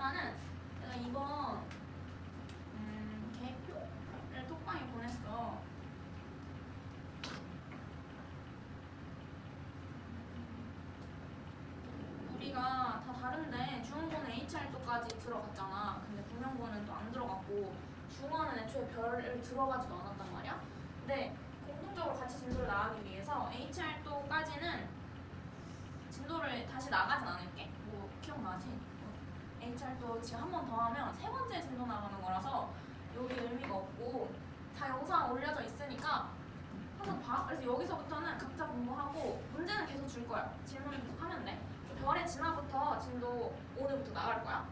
일단은 내가 이번 계획표를 톡방에 보냈어. 우리가 다 다른데 중원고는 HR도까지 들어갔잖아. 근데 분명고는 또 안 들어갔고 중원은 애초에 별을 들어가지도 않았단 말이야. 근데 공통적으로 같이 진도를 나가기 위해서 HR도까지는 진도를 다시 나가진 않을게. 뭐 기억나지? HR도 지금 한 번 더 하면 세 번째 진도 나가는 거라서 여기 의미가 없고 다 영상 올려져 있으니까 한번 봐. 그래서 여기서부터는 각자 공부하고 문제는 계속 줄 거야. 질문을 계속 하면 돼. 별의 진화부터 진도 오늘부터 나갈 거야.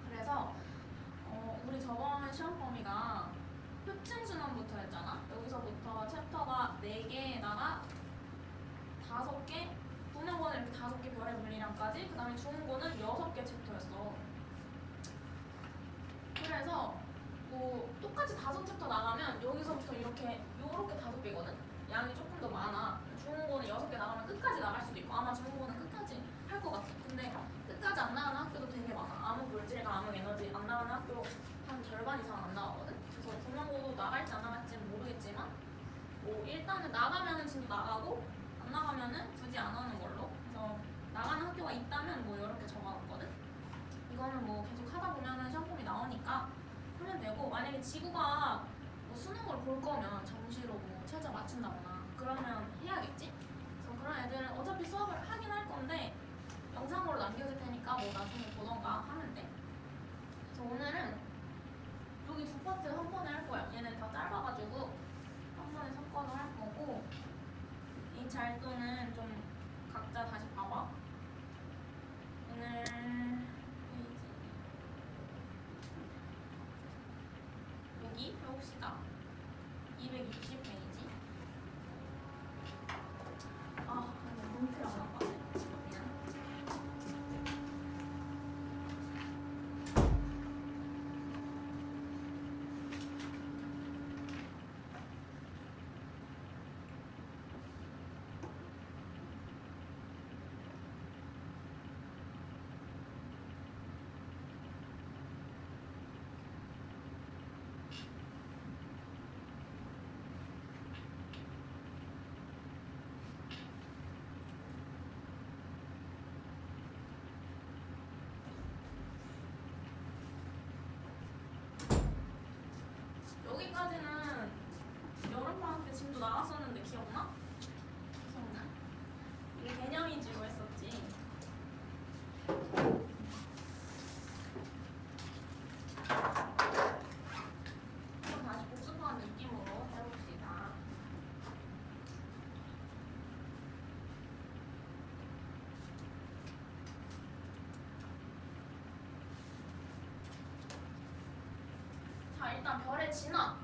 그래서 우리 저번 시험 범위가 표층 순환부터였잖아. 여기서부터 챕터가 4개에다가 5개, 분명고는 이렇게 5개 별의 물리량까지, 그 다음에 중원고는 6개 챕터였어. 그래서 뭐 똑같이 5챕터 나가면 여기서부터 이렇게 5개거든. 양이 조금 더 많아. 중원고는 6개 나가면 끝까지 나갈 수도 있고 아마 중원고는 끝까지 할 것 같아. 근데 끝까지 안 나가는 학교도 되게 많아. 암흑 물질과 암흑 에너지 안 나가는 학교 한 절반 이상 안 나가거든. 그래서 분명고도 나갈지 안 나갈지는 모르겠지만 뭐 일단은 나가면은 진도 나가고 안 나가면은 굳이 안 하는 걸로. 그래서 나가는 학교가 있다면 뭐 이렇게 적어놨거든. 이거는 뭐 계속 하다 보면은 시험범위 나오니까 하면 되고, 만약에 지구가 뭐 수능을 볼 거면 정시로 뭐 최저 맞춘다거나 그러면 해야겠지? 그래서 그런 애들은 어차피 수업을 하긴 할 건데 영상으로 남겨줄 테니까 뭐 나중에 보던가 하면 돼. 그래서 오늘은 여기 2파트 한 번에 할 거야. 얘는 다 짧아가지고 한 번에 섞어서 할 거고, 이 잘도는 좀 각자 다시 봐봐. 오늘 페이지 여기 펴봅시다. 260페이지. 문틀 안 나빠네. 여기까지는 여름방학 때 진도 나왔었는데 기억나? 기억나? 이게 개념이지로 했었지. 그럼 다시 복습하는 느낌으로 해봅시다. 자, 일단 별의 진화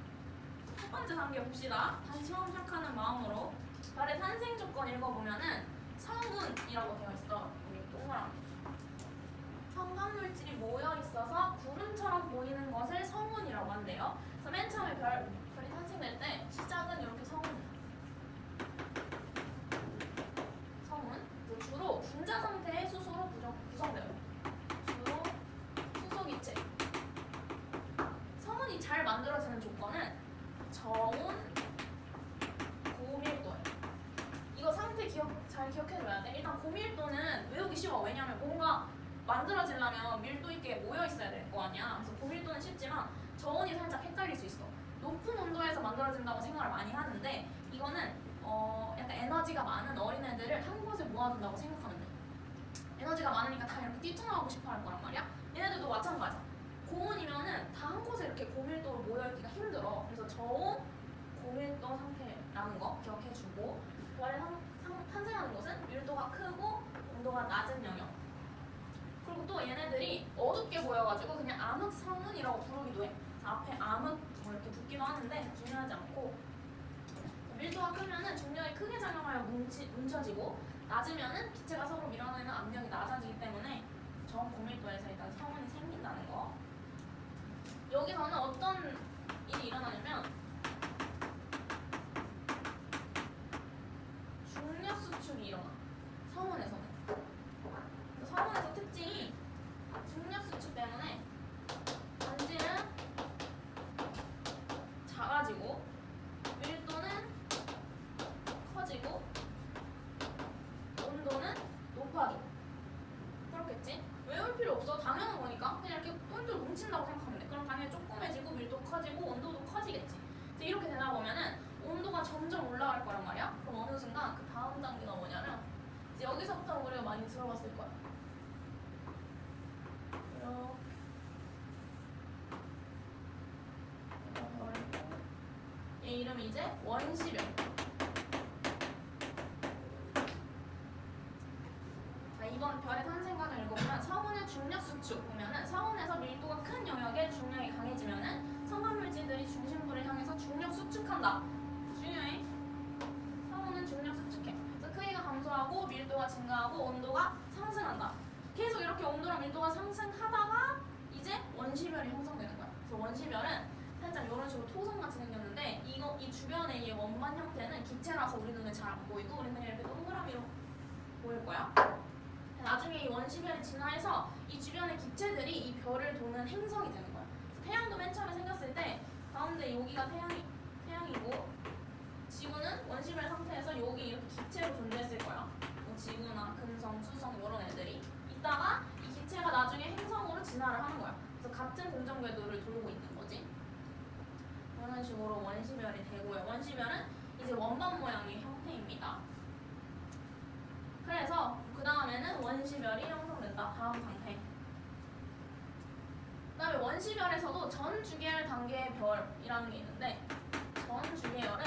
첫 번째 단계 봅시다. 다시 처음 시작하는 마음으로 별의 탄생 조건 읽어보면은 성운이라고 되어 있어. 여기 동그라미. 성간물질이 모여 있어서 구름처럼 보이는 것을 성운이라고 한대요. 그래서 맨 처음에 별이 탄생될 때 시작은 이렇게 성운이야. 성운. 주로 분자 상태의 수소로 구성돼요. 주로 수소기체. 성운이 잘 만들어지는 조건은 저온, 고밀도예요. 이거 상태 잘 기억해줘야 돼. 일단 고밀도는 외우기 쉬워. 왜냐면 뭔가 만들어지려면 밀도 있게 모여 있어야 될 거 아니야. 그래서 고밀도는 쉽지만 저온이 살짝 헷갈릴 수 있어. 높은 온도에서 만들어진다고 생각을 많이 하는데 이거는 약간 에너지가 많은 어린애들을 한 곳에 모아둔다고 생각하면 돼. 에너지가 많으니까 다 이렇게 뛰쳐나가고 싶어 할 거란 말이야. 얘네들도 마찬가지야. 고온이면은 다 한 곳에 이렇게 고밀도로 모여있기가 힘들어. 그래서 저온, 고밀도 상태라는 거 기억해주고, 별에 탄생하는 곳은 밀도가 크고 온도가 낮은 영역. 그리고 또 얘네들이 어둡게 보여가지고 그냥 암흑성운이라고 부르기도 해. 앞에 암흑 뭐 이렇게 붙기도 하는데 중요하지 않고, 밀도가 크면은 중력이 크게 작용하여 뭉쳐지고, 낮으면은 기체가 서로 밀어내는 압력이 낮아지기 때문에 저온 고밀도에서 일단 성운이 생긴다는 거. 여기서는 어떤 일이 일어나냐면 중력 수축이 일어나. 성운에서는. 성운에서 특징이 중력 수축 때문에 높아져. 그렇겠지? 외울 필요 없어. 당연한 거니까. 그냥 이렇게 똘똘 뭉친다고 생각하면 돼. 그럼 당연히 조그매지고 밀도 커지고 온도도 커지겠지. 이제 이렇게 되다 보면은 온도가 점점 올라갈 거란 말이야. 그럼 어느 순간 그 다음 단계가 뭐냐면 이제 여기서부터 우리가 많이 들어봤을 거야. 얘 이름이 이제 원시별. 자, 이번 별의 탄생관을 읽어보면 서운의 중력 수축 보면은 서운에서 밀도가 큰 영역에 중력이 강해지면은 성간물질들이 중심부를 향해서 중력 수축한다. 중요해. 서운은 중력 수축해. 그래서 크기가 감소하고 밀도가 증가하고 온도가 상승한다. 계속 이렇게 온도랑 밀도가 상승하다가 이제 원시별이 형성되는 거야. 그래서 원시별은 살짝 이런 식으로 토성같이 생겼는데 이 주변에 이 원반 형태는 기체라서 우리 눈에 잘 안 보이고 우리 그냥 이렇게 동그라미로 보일 거야. 나중에 이 원시별이 진화해서 이 주변의 기체들이 이 별을 도는 행성이 되는 거야. 그래서 태양도 맨 처음에 생겼을 때 가운데 여기가 태양이고 지구는 원시별 상태에서 여기 이렇게 기체로 존재했을 거야. 뭐 지구나 금성, 수성 이런 애들이 있다가 이 기체가 나중에 행성으로 진화를 하는 거야. 그래서 같은 공전 궤도를 돌고 있는 거지. 이런 식으로 원시별이 되고요. 원시별은 이제 원반 모양의 형태입니다. 그래서 그 다음에는 원시별이 형성된다. 다음 상태. 그 다음에 원시별에서도 전 주계열 단계의 별이라는 게 있는데 전 주계열은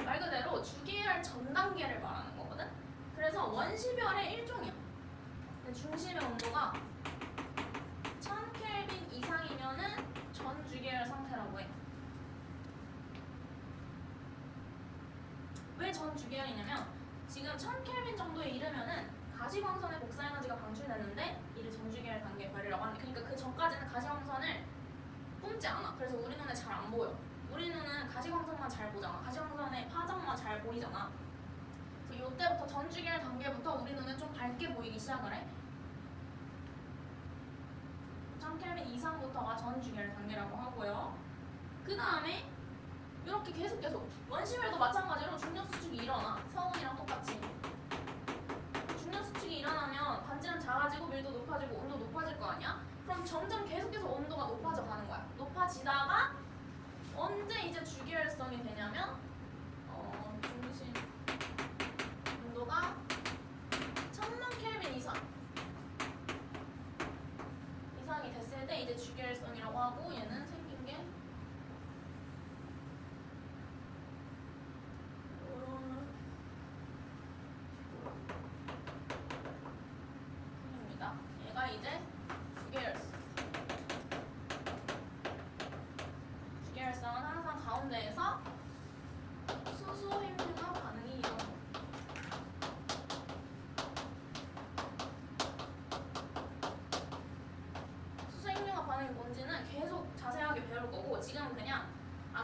말 그대로 주계열 전 단계를 말하는 거거든. 그래서 원시별의 일종이야. 중심의 온도가 1000켈빈 이상이면은 전 주계열 상태라고 해. 왜 전 주계열이냐면 지금 1000켈빈 정도에 이르면은 가시광선의 복사에너지가 방출되는데 이를 전 주계열 단계 별이라고 하는데 그러니까 그 전까지는 가시광선을 뿜지 않아. 그래서 우리 눈에 잘 안 보여. 우리 눈은 가시광선만 잘 보잖아. 가시광선의 파장만 잘 보이잖아. 그래서 이때부터 전 주계열 단계부터 우리 눈에 좀 밝게 보이기 시작을 해. 1000켈빈 이상부터가 전 주계열 단계라고 하고요. 그 다음에 이렇게 계속 원시별도 마찬가지로 중력 수축이 일어나. 서운이랑 똑같이. 중력 수축이 일어나면 반지름 작아지고 밀도 높아지고 온도 높아질 거 아니야? 그럼 점점 계속해서 온도가 높아져 가는 거야. 높아지다가 언제 이제 주계열성이 되냐면 중심 온도가 1000만 켈빈 이상이 됐을 때 이제 주계열성이라고 하고 얘는 생긴 게 얘가 이제 주계열성은 항상 가운데에서 수소 핵융합 반응이 일어나. 수소 핵융합 반응이 뭔지는 계속 자세하게 배울 거고 지금은 그냥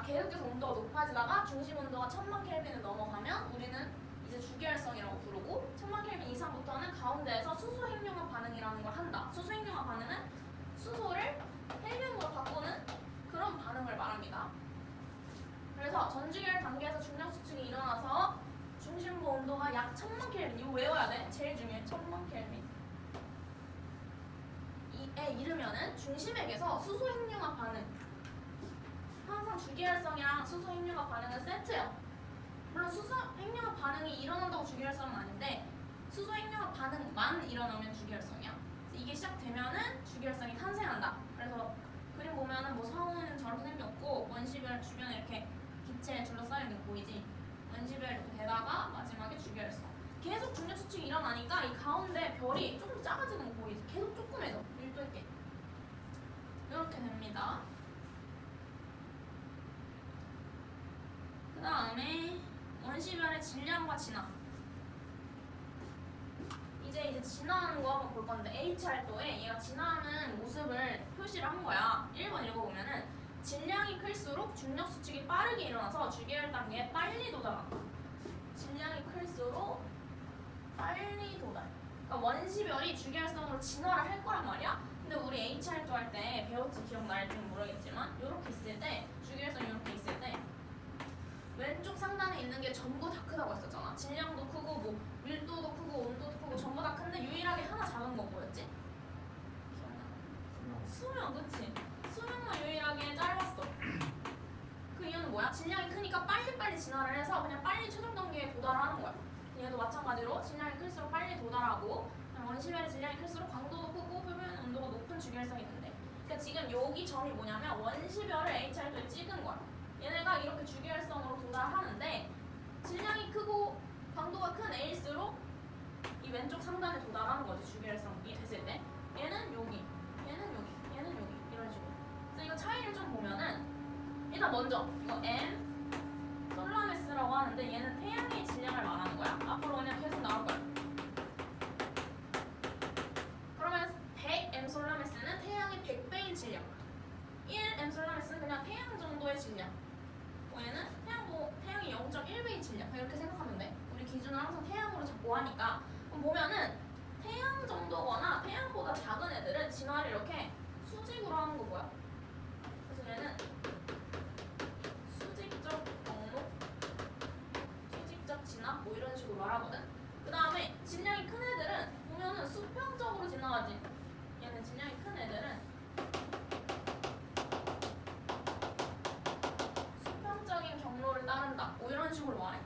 계속해서 온도가 높아지다가 중심 온도가 1000만 켈빈을 넘어가면 우리는 이제 주계열성이라고 부르고 1000만 켈빈 이상부터는 가운데에서 수소 핵융합 반응이라는 걸 한다. 수소 핵융합 반응은 수소를 헬륨으로 바꾸는 그런 반응을 말합니다. 그래서 전주계열 단계에서 중력 수축이 일어나서 중심부 온도가 약 1000만 켈빈 이거 외워야 돼. 제일 중요해. 1000만 켈빈 에 이르면은 중심액에서 수소 핵융합 반응 항상 주계열성이랑 수소 핵융합 반응은 세트야. 물론 수소 핵융합 반응이 일어난다고 주계열성은 아닌데 수소 핵융합 반응만 일어나면 주계열성이야. 이게 시작되면은 주계열성이 탄생한다. 그래서 그림 보면은 뭐 성운은 저렇게 생겼고 원시별 주변에 이렇게 기체에 둘러싸여 있는 거 보이지? 원시별 이렇게 되다가 마지막에 주계열성. 계속 중력 수축이 일어나니까 이 가운데 별이 조금 더 작아지는 거 보이지? 계속 조그매져. 밀도 있게. 이렇게 됩니다. 그 다음에 원시별의 질량과 진화. 이제 진화하는 거 한번 볼 건데 H활도에 얘가 진화하는 모습을 표시를 한 거야. 1번 읽어보면은 질량이 클수록 중력 수축이 빠르게 일어나서 주계열 단계에 빨리 도달한다. 질량이 클수록 빨리 도달. 그러니까 원시별이 주계열성으로 진화를 할 거란 말이야. 근데 우리 H활도 할 때 배웠지 기억날지는 모르겠지만 이렇게 있을 때 주계열성 이렇게 있을 때 왼쪽 상단에 있는 게 전부 다 크다고 했었잖아. 크잖아. 질량도 크고 뭐 밀도도 크고 온도도 크고 전부 다 큰데 유일하게 하나 작은 거 뭐였지? 수명, 그치? 수명만 유일하게 짧았어. 그 이유는 뭐야? 질량이 크니까 빨리빨리 진화를 해서 그냥 빨리 최종 단계에 도달하는 거야. 얘도 마찬가지로 질량이 클수록 빨리 도달하고 원시별의 질량이 클수록 광도도 크고 표면 온도가 높은 주기율성이 된대. 그러니까 지금 여기 점이 뭐냐면 원시별을 HR도에 찍은 거야. 얘네가 이렇게 주기율성으로 도달하는데 질량이 크고 광도가 큰 A일수록 이 왼쪽 상단에 도달하는 거지. 주기율성이 됐을 때 얘는 여기, 얘는 여기, 얘는 여기 이런 식으로. 그래서 이거 차이를 좀 보면은 일단 먼저 이거 M 솔라메스라고 하는데 얘는 태양의 질량을 말하는 거야. 앞으로 그냥 계속 나올 거야. 그러면 100M 솔라메스는 태양의 100배인 질량, 1M 솔라메스는 그냥 태양 정도의 질량, 얘는 태양이 0.1배인 질량. 이렇게 생각하면 돼. 우리 기준은 항상 태양으로 잡고 하니까. 그럼 보면은 태양 정도거나 태양보다 작은 애들은 진화를 이렇게 수직으로 하는 거 뭐야? 그래서 얘는 수직적 경로, 수직적 진화 뭐 이런 식으로 말하거든. 그 다음에 질량이 큰 애들은 보면은 수평적으로 진화하지. 얘는 질량이 큰 애들은 수평적인 경로를 따른다. 뭐 이런 식으로 말해.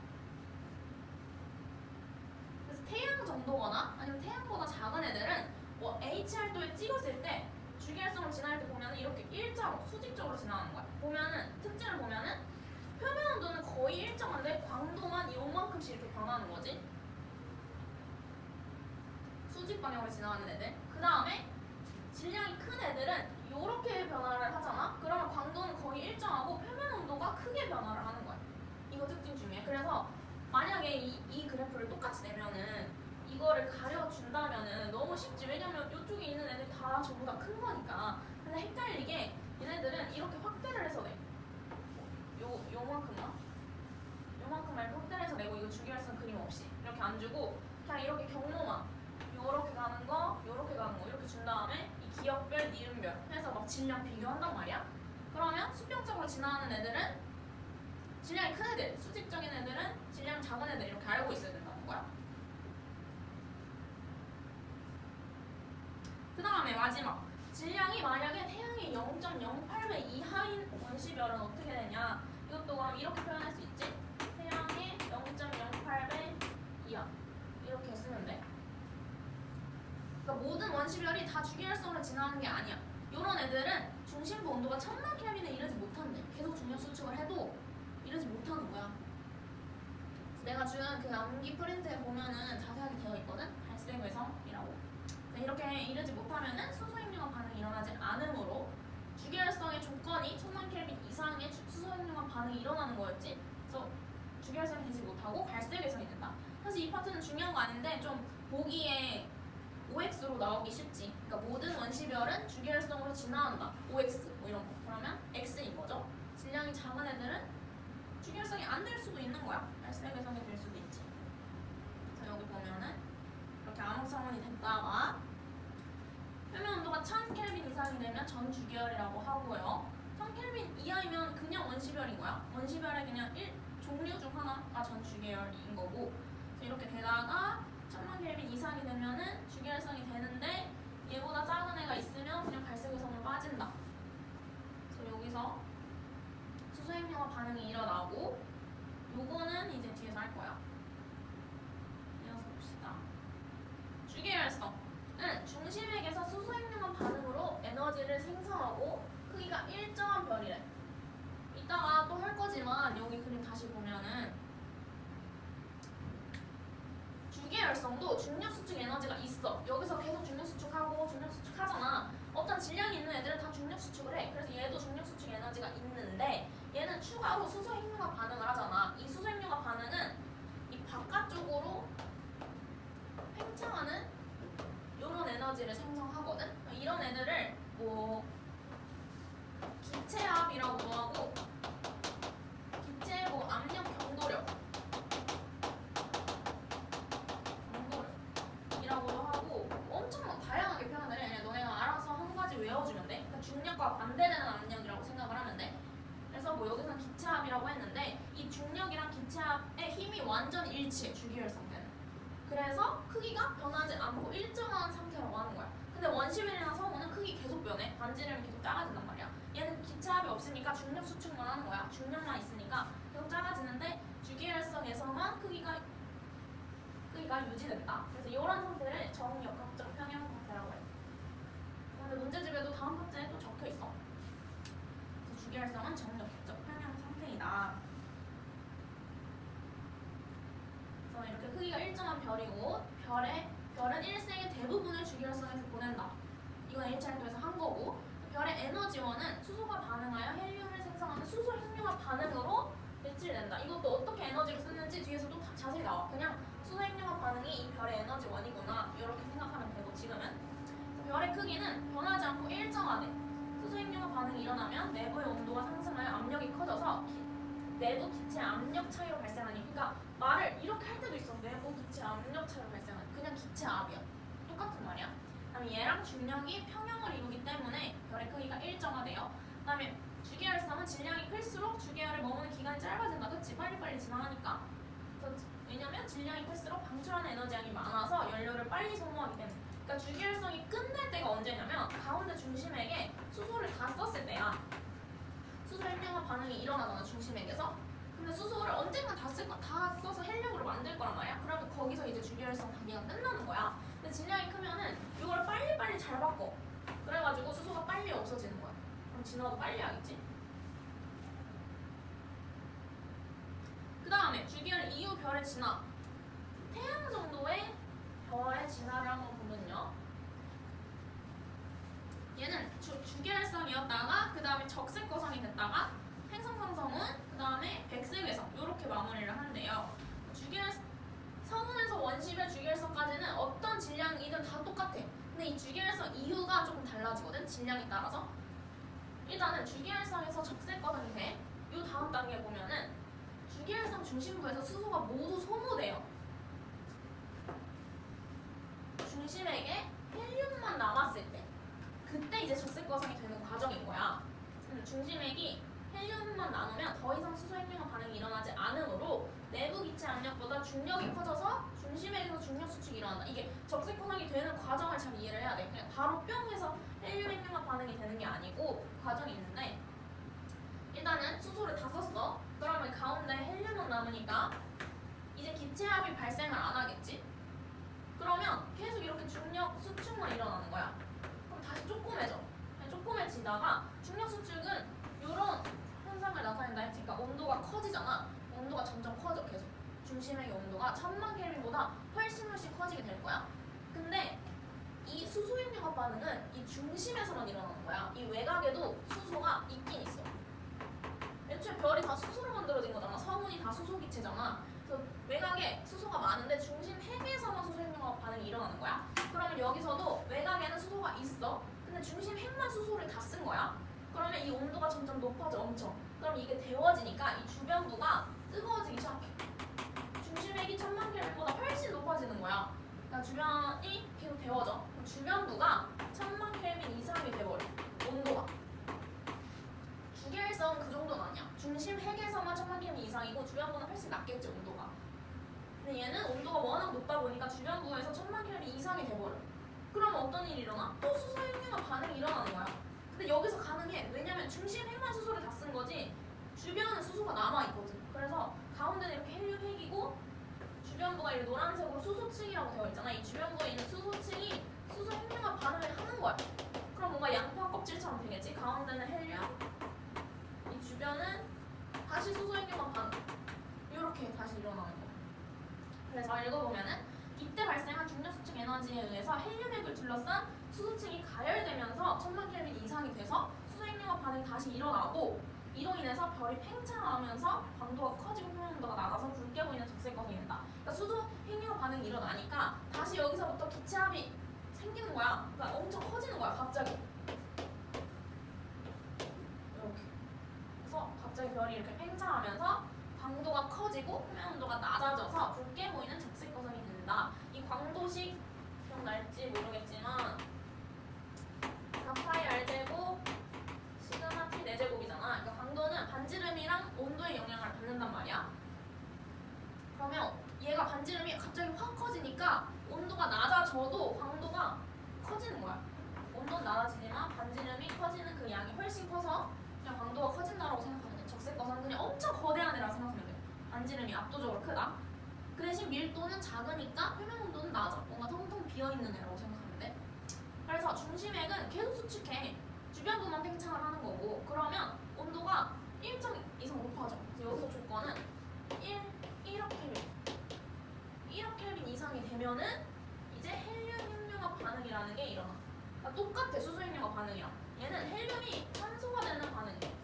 그래서 태양 정도거나 아니면 태양보다 작은 애들은 뭐 HR도에 찍었을 때 주기율성을 진화할 때 보면은 이렇게 일자로 수직적으로 진화하는 거야. 보면은 특징을 보면은 표면 온도는 거의 일정한데 광도만 이만큼씩 이렇게 변하는 거지. 수직 방향으로 진화하는 애들. 그 다음에 질량이 큰 애들은 이렇게 변화를 하잖아. 그러면 광도는 거의 일정하고 표면 온도가 크게 변화를 하는 거야. 이거 특징 중에. 그래서 만약에 이 그래프를 똑같이 내면은 이거를 가려준다면은 너무 쉽지. 왜냐면 이쪽에 있는 애들 다 전부 다 큰 거니까. 근데 헷갈리게 얘네들은 이렇게 확대를 해서 내. 요만큼만? 요만큼만 이렇게 확대를 해서 내고 이거 주기율성 그림 없이 이렇게 안 주고 그냥 이렇게 경로만 요렇게 가는 거, 요렇게 가는 거 이렇게 준 다음에 이 기역별, 니은별 해서 막 질량 비교한단 말이야. 그러면 수평적으로 진화하는 애들은 질량이 큰 애들, 수직적인 애들은 질량 작은 애들 이렇게 알고 있어야 된다는 거야. 그 다음에 마지막 질량이 만약에 태양의 0.08배 이하인 원시별은 어떻게 되냐. 이것도 그럼 이렇게 표현할 수 있지. 태양의 0.08배 이하 이렇게 쓰면 돼. 그러니까 모든 원시별이 다 주기율성으로 진화하는 게 아니야. 이런 애들은 중심부 온도가 1000만 켈빈에 이르지 못한대. 계속 중력 수축을 해도 이러지 못하는 거야. 내가 준 그 암기 프린트에 보면은 자세하게 되어 있거든. 갈색 외성이라고. 이렇게 이르지 못하면은 수소핵융합 반응이 일어나지 않으므로 주기율성의 조건이 1000만 켈빈 이상의 수소핵융합 반응이 일어나는 거였지. 그래서 주기율성이 되지 못하고 갈색 외성이 된다. 사실 이 파트는 중요한 거 아닌데 좀 보기에 OX로 나오기 쉽지. 그러니까 모든 원시별은 주기율성으로 진화한다. OX 뭐 이런 거. 그러면 X인 거죠. 질량이 작은 애들은 주기율성이 안 될 수도 있는 거야. 갈색 외성이 될 수도 있지. 그래서 여기 보면은 이렇게 암흑성원이 됐다가 표면 온도가 1000켈빈 이상이 되면 전주기율이라고 하고요. 1000켈빈 이하이면 그냥 원시별인 거야. 원시별의 그냥 종류 중 하나가 전주기율인 거고. 그래서 이렇게 되다가 1000만 켈빈 이상이 되면은 주기율성이 되는데 얘보다 작은 애가 있으면 그냥 갈색 외성으로 빠진다. 그래서 여기서 수소핵융합 반응이 일어나고 요거는 이제 뒤에서 할 거야. 이어서 봅시다. 주기율성은 중심액에서 수소핵융합 반응으로 에너지를 생성하고 크기가 일정한 별이래. 이따가 또 할 거지만 여기 그림 다시 보면은 주기율성도 중력 수축 에너지가 있어. 여기서 계속 중력 수축하고 중력 수축하잖아. 어떤 질량이 있는 애들은 다 중력 수축을 해. 그래서 얘도 중력 수축 에너지가 있는데 얘는 추가로 수소핵융합 반응을 하잖아. 이 수소핵융합 반응은 이 바깥쪽으로 팽창하는 이런 에너지를 생성하거든. 이런 애들을 뭐 기체압이라고도 하고 기체 뭐 압력 경도력이라고도 하고 엄청 다양하게 표현을 해. 그냥 너네가 알아서 한 가지 외워주면 돼. 그러니까 중력과 반대되는 압력이라고 생각을 하면 돼. 그래서 뭐 여기서는 기체압이라고 했는데 이 중력이랑 기체압의 힘이 완전 일치해, 주기율성 때는. 그래서 크기가 변하지 않고 일정한 상태라고 하는 거야. 근데 원시빌이나 성우는 크기 계속 변해. 반지름이 계속 작아진단 말이야. 얘는 기체압이 없으니까 중력 수축만 하는 거야. 중력만 있으니까 계속 작아지는데 주기율성에서만 크기가 유지된다. 그래서 이런 상태를 정역학적 평형 상태라고 해. 근데 문제집에도 다음 파트에 또 적혀 있어. 그래서 주기율성은 정역학적 평형 상태이다. 그래서 이렇게 크기가 일정한 별이고 별은 일생의 대부분을 주기율성에서 보낸다. 이건 1차례도에서 한 거고, 별의 에너지원은 수소가 반응하여 헬륨을 생성하는 수소 핵융합 반응으로 배출된다. 이것도 어떻게 에너지를 쓰는지 뒤에서 또 자세히 나와. 그냥 수소 핵융합 반응이 이 별의 에너지원이구나 이렇게 생각하면 되고, 지금은 별의 크기는 변하지 않고 일정하대. 수소 핵융합 반응이 일어나면 내부의 온도가 상승하여 압력이 커져서 내부 기체 압력 차이로 발생하니, 그러니까 말을 이렇게 할 때도 있어. 내부 기체 압력 차이로 발생하는, 그냥 기체압이야. 똑같은 말이야. 그다음에 얘랑 중력이 평형을 이루기 때문에 별의 크기가 일정하대요. 그다음에 주기율성은 질량이 클수록 주기율을 머무는 기간이 짧아진다. 그치? 빨리빨리 지나가니까. 왜냐면 질량이 클수록 방출하는 에너지량이 많아서 연료를 빨리 소모하기 때문에. 그러니까 주기율성이 끝날 때가 언제냐면 가운데 중심액에 수소를 다 썼을 때야. 수소 핵융합 반응이 일어나잖아, 중심액에서. 근데 수소를 언젠가 다 써서 헬륨으로 만들 거란 말이야. 그러면 거기서 이제 주기율성 단계가 끝나는 거야. 근데 질량이 크면은 이걸 빨리빨리 잘 바꿔. 그래가지고 수소가 빨리 없어지는 거야. 그럼 진화도 빨리 하겠지. 그 다음에 주기율 이후 별의 진화. 태양 정도의 별의 진화를 한번 보면요. 얘는 주기율성이었다가 그 다음에 적색거성이 됐다가 행성상성은 그 다음에 백색외성 이렇게 마무리를 한대요. 성운에서 원시별 주기율성까지는 어떤 질량이든 다 똑같아. 근데 이 주기율성 이후가 조금 달라지거든, 질량에 따라서. 일단은 주기율성에서 적색거성이 돼. 이 다음 단계 보면은 주기율성 중심부에서 수소가 모두 소모돼요. 중심에게 헬륨만 남았을 때, 그때 이제 적색거성이 되는 과정인 거야. 중심액이 헬륨만 나누면 더 이상 수소 핵융합 반응이 일어나지 않으므로 내부 기체 압력보다 중력이 커져서 중심액에서 중력 수축이 일어난다. 이게 적색거성이 되는 과정을 잘 이해를 해야 돼. 그냥 바로 뿅 해서 헬륨 핵융합 반응이 되는 게 아니고 과정이 있는데, 일단은 수소를 다 썼어. 그러면 가운데 헬륨만 남으니까 이제 기체압이 발생을 안 하겠지? 그러면 계속 이렇게 중력 수축만 일어나는 거야. 그럼 다시 조그매져. 조그매지다가 중력 수축은 이런 현상을 나타낸다 했지. 그러니까 온도가 커지잖아. 온도가 점점 커져. 계속 중심액의 온도가 1000만 켈빈보다 훨씬 커지게 될 거야. 근데 이 수소 핵융합 반응은 이 중심에서만 일어나는 거야. 이 외곽에도 수소가 있긴 있어. 애초에 별이 다 수소로 만들어진 거잖아. 성운이 다 수소 기체잖아. 그래서 외곽에 수소가 많은데 중심 핵에서만 수소 핵융합 반응이 일어나는 거야. 그러면 여기서도 외곽에는 수소가 있어. 근데 중심 핵만 수소를 다 쓴 거야. 그러면 이 온도가 점점 높아져, 엄청. 그럼 이게 데워지니까 이 주변부가 뜨거워지기 시작해. 중심 핵이 1000만 켈빈보다 훨씬 높아지는 거야. 그러니까 주변이 계속 데워져. 주변부가 1000만 켈빈 이상이 돼버려. 온도가. 주기율성은 그 정도는 아니야. 중심 핵에서만 1000만 켈빈 이상이고 주변부는 훨씬 낮겠지, 온도가. 근데 얘는 온도가 워낙 높다 보니까 주변부에서 1000만 켈빈 이상이 돼버려. 그러면 어떤 일이 일어나? 또 수소 핵융합 반응이 일어나는 거야. 근데 여기서 가는 게, 왜냐면 중심 핵만 수소를 다 쓴 거지 주변은 수소가 남아있거든. 그래서 가운데는 이렇게 헬륨 핵이고 주변부가 이 노란색으로 수소층이라고 되어 있잖아. 이 주변부에 있는 수소층이 수소 핵융합 반응을 하는 거야. 그럼 뭔가 양파 껍질처럼 되겠지. 가운데는 헬륨, 이 주변은 다시 수소 핵융합 반응. 이렇게 다시 일어나는 거. 그래서 읽어보면은 이때 발생한 중력 수축 에너지에 의해서 헬륨 핵을 둘러싼 수소층이 가열되면서 1000만 켈빈 이상이 돼서 수소 핵융합 반응이 다시 일어나고, 이로 인해서 별이 팽창하면서 광도가 커지고 표면 온도가 낮아서 붉게 보이는 적색거성이 된다. 그러니까 수소 핵융합 반응이 일어나니까 다시 여기서부터 기체압이 생기는 거야. 그러니까 엄청 커지는 거야, 갑자기. 이렇게. 그래서 갑자기 별이 이렇게 팽창하면서 광도가 커지고 표면 온도가 낮아져서 붉게 보이는 적색거성이 된다. 이 광도식 기억날지 모르겠지만 4파이 R제곱 시그마 T 4제곱이잖아. 그러니까 광도는 반지름이랑 온도의 영향을 받는단 말이야. 그러니까 온도가 낮아져도 광도가 커지는 거야. 온도는 낮아지지만 반지름이 커지는 그 양이 훨씬 커서 그냥 광도가 커진다라고 생각하면 돼. 적색거성은 그냥 엄청 거대한 애라고 생각하면 돼. 반지름이 압도적으로 크다. 그 대신 밀도는 작으니까 표면 온도는 낮아. 뭔가 텅텅 비어있는 애라고 생각하면 돼. 그래서 중심액은 계속 수축해. 주변부만 팽창을 하는 거고, 그러면 온도가 일정 이상 높아져. 그래서 여기서 조건은 1억 켈빈. 1억 켈빈 이상이 되면은 이제 헬륨 핵융합 반응이라는 게 일어나. 그러니까 똑같아, 수소 핵융합 반응이랑. 얘는 헬륨이 탄소가 되는 반응이야. 이렇게.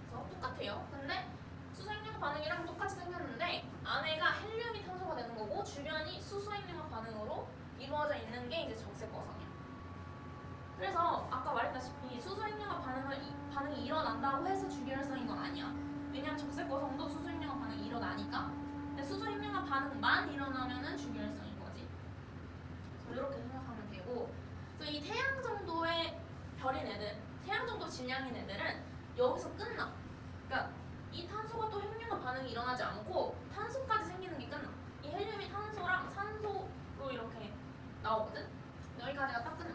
그래서 똑같아요. 근데 수소 핵융합 반응이랑 똑같이 생겼는데 안에가 헬륨이 탄소가 되는 거고 주변이 수소 핵융합 반응으로 이루어져 있는 게 이제 적색거성이야. 그래서 아까 말했다시피 수소 핵융합 반응이 일어난다고 해서 주기혈성인 건 아니야. 왜냐면 적색거성도 수소 핵융합 반응이 일어나니까. 근데 수소 핵융합 반응만 일어나면은 주기혈성인 거지. 그래서 이렇게 생각하면 되고. 그래서 이 태양 정도의 별인 애들, 태양 정도 질량인 애들은 여기서 끝나. 그러니까 이 탄소가 또 핵융합 반응이 일어나지 않고 탄소까지 생기는 게 끝나. 이 헬륨이 탄소랑 산소로 이렇게 나오거든. 여기까지가 딱 끝나.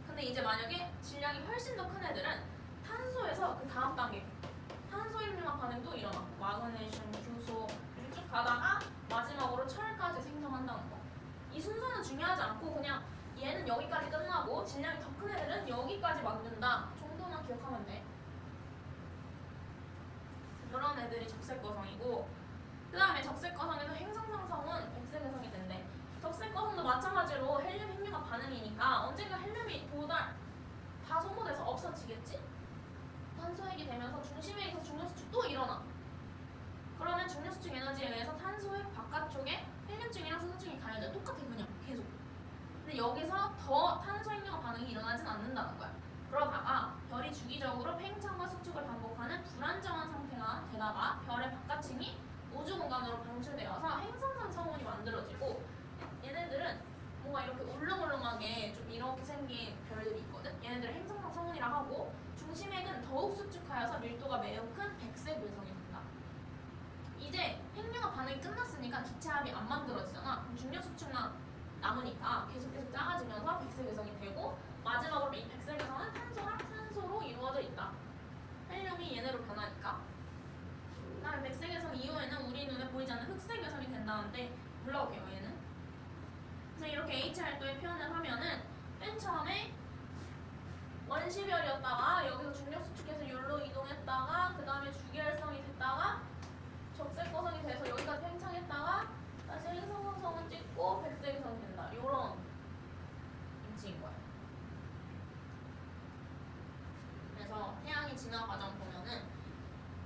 근데 이제 만약에 질량이 훨씬 더 큰 애들은 탄소에서 그 다음 단계 탄소 핵융합 반응도 일어나. 마그네슘, 규소 이렇게 쭉 가다가 마지막으로 철까지 생성한다는 거. 이 순서는 중요하지 않고 그냥 얘는 여기까지 끝나고 질량이 더 큰 애들은 여기까지 만든다 정도만 기억하면 돼. 이런 애들이 적색거성이고, 그 다음에 적색거성에서 행성상성은 백색해성이 된대. 적색거성도 마찬가지로 헬륨 핵융합 반응이니까 언젠가 헬륨이 다 소모돼서 없어지겠지? 탄소핵이 되면서 중심액에서 중력수축 또 일어나. 그러면 중력수축 에너지에 의해서 탄소핵 바깥쪽에 헬륨층이랑 수소층이 가해져. 똑같아 그냥 계속. 근데 여기서 더 탄소 핵융합 반응이 일어나진 않는다는 거야. 그러다가 별이 주기적으로 팽창과 수축을 반복하는 불안정한 상태가 되다가 별의 바깥층이 우주 공간으로 방출되어서 행성상 성운이 만들어지고, 얘네들은 뭔가 이렇게 울렁울렁하게 좀 이렇게 생긴 별들이 있거든. 얘네들을 행성상 성운이라 하고, 중심액은 더욱 수축하여서 밀도가 매우 큰 백색 외성이 된다. 이제 핵융합 반응이 끝났으니까 기체합이 안 만들어지잖아. 그럼 중력 수축만 남으니까 계속 작아지면서 백색 외성이 되고, 마지막으로 이 백색 외성은 탄소랑 산소로 이루어져 있다. 헬륨이 얘네로 변하니까. 그다음에 백색 외성 이후에는 우리 눈에 보이지 않는 흑색 외성이 된다는데 몰라볼게요 얘는. 그래서 이렇게 HR도의 표현을 하면은 맨 처음에 원시별이었다가 여기서 중력 수축해서 여기로 이동했다가 그 다음에 주기활성이 됐다가 적색거성이 돼서 여기까지 팽창했다가 다시 행성성은 찍고 백색성이 된다. 요런 인치인 거야. 그래서 태양이 진화 과정 보면은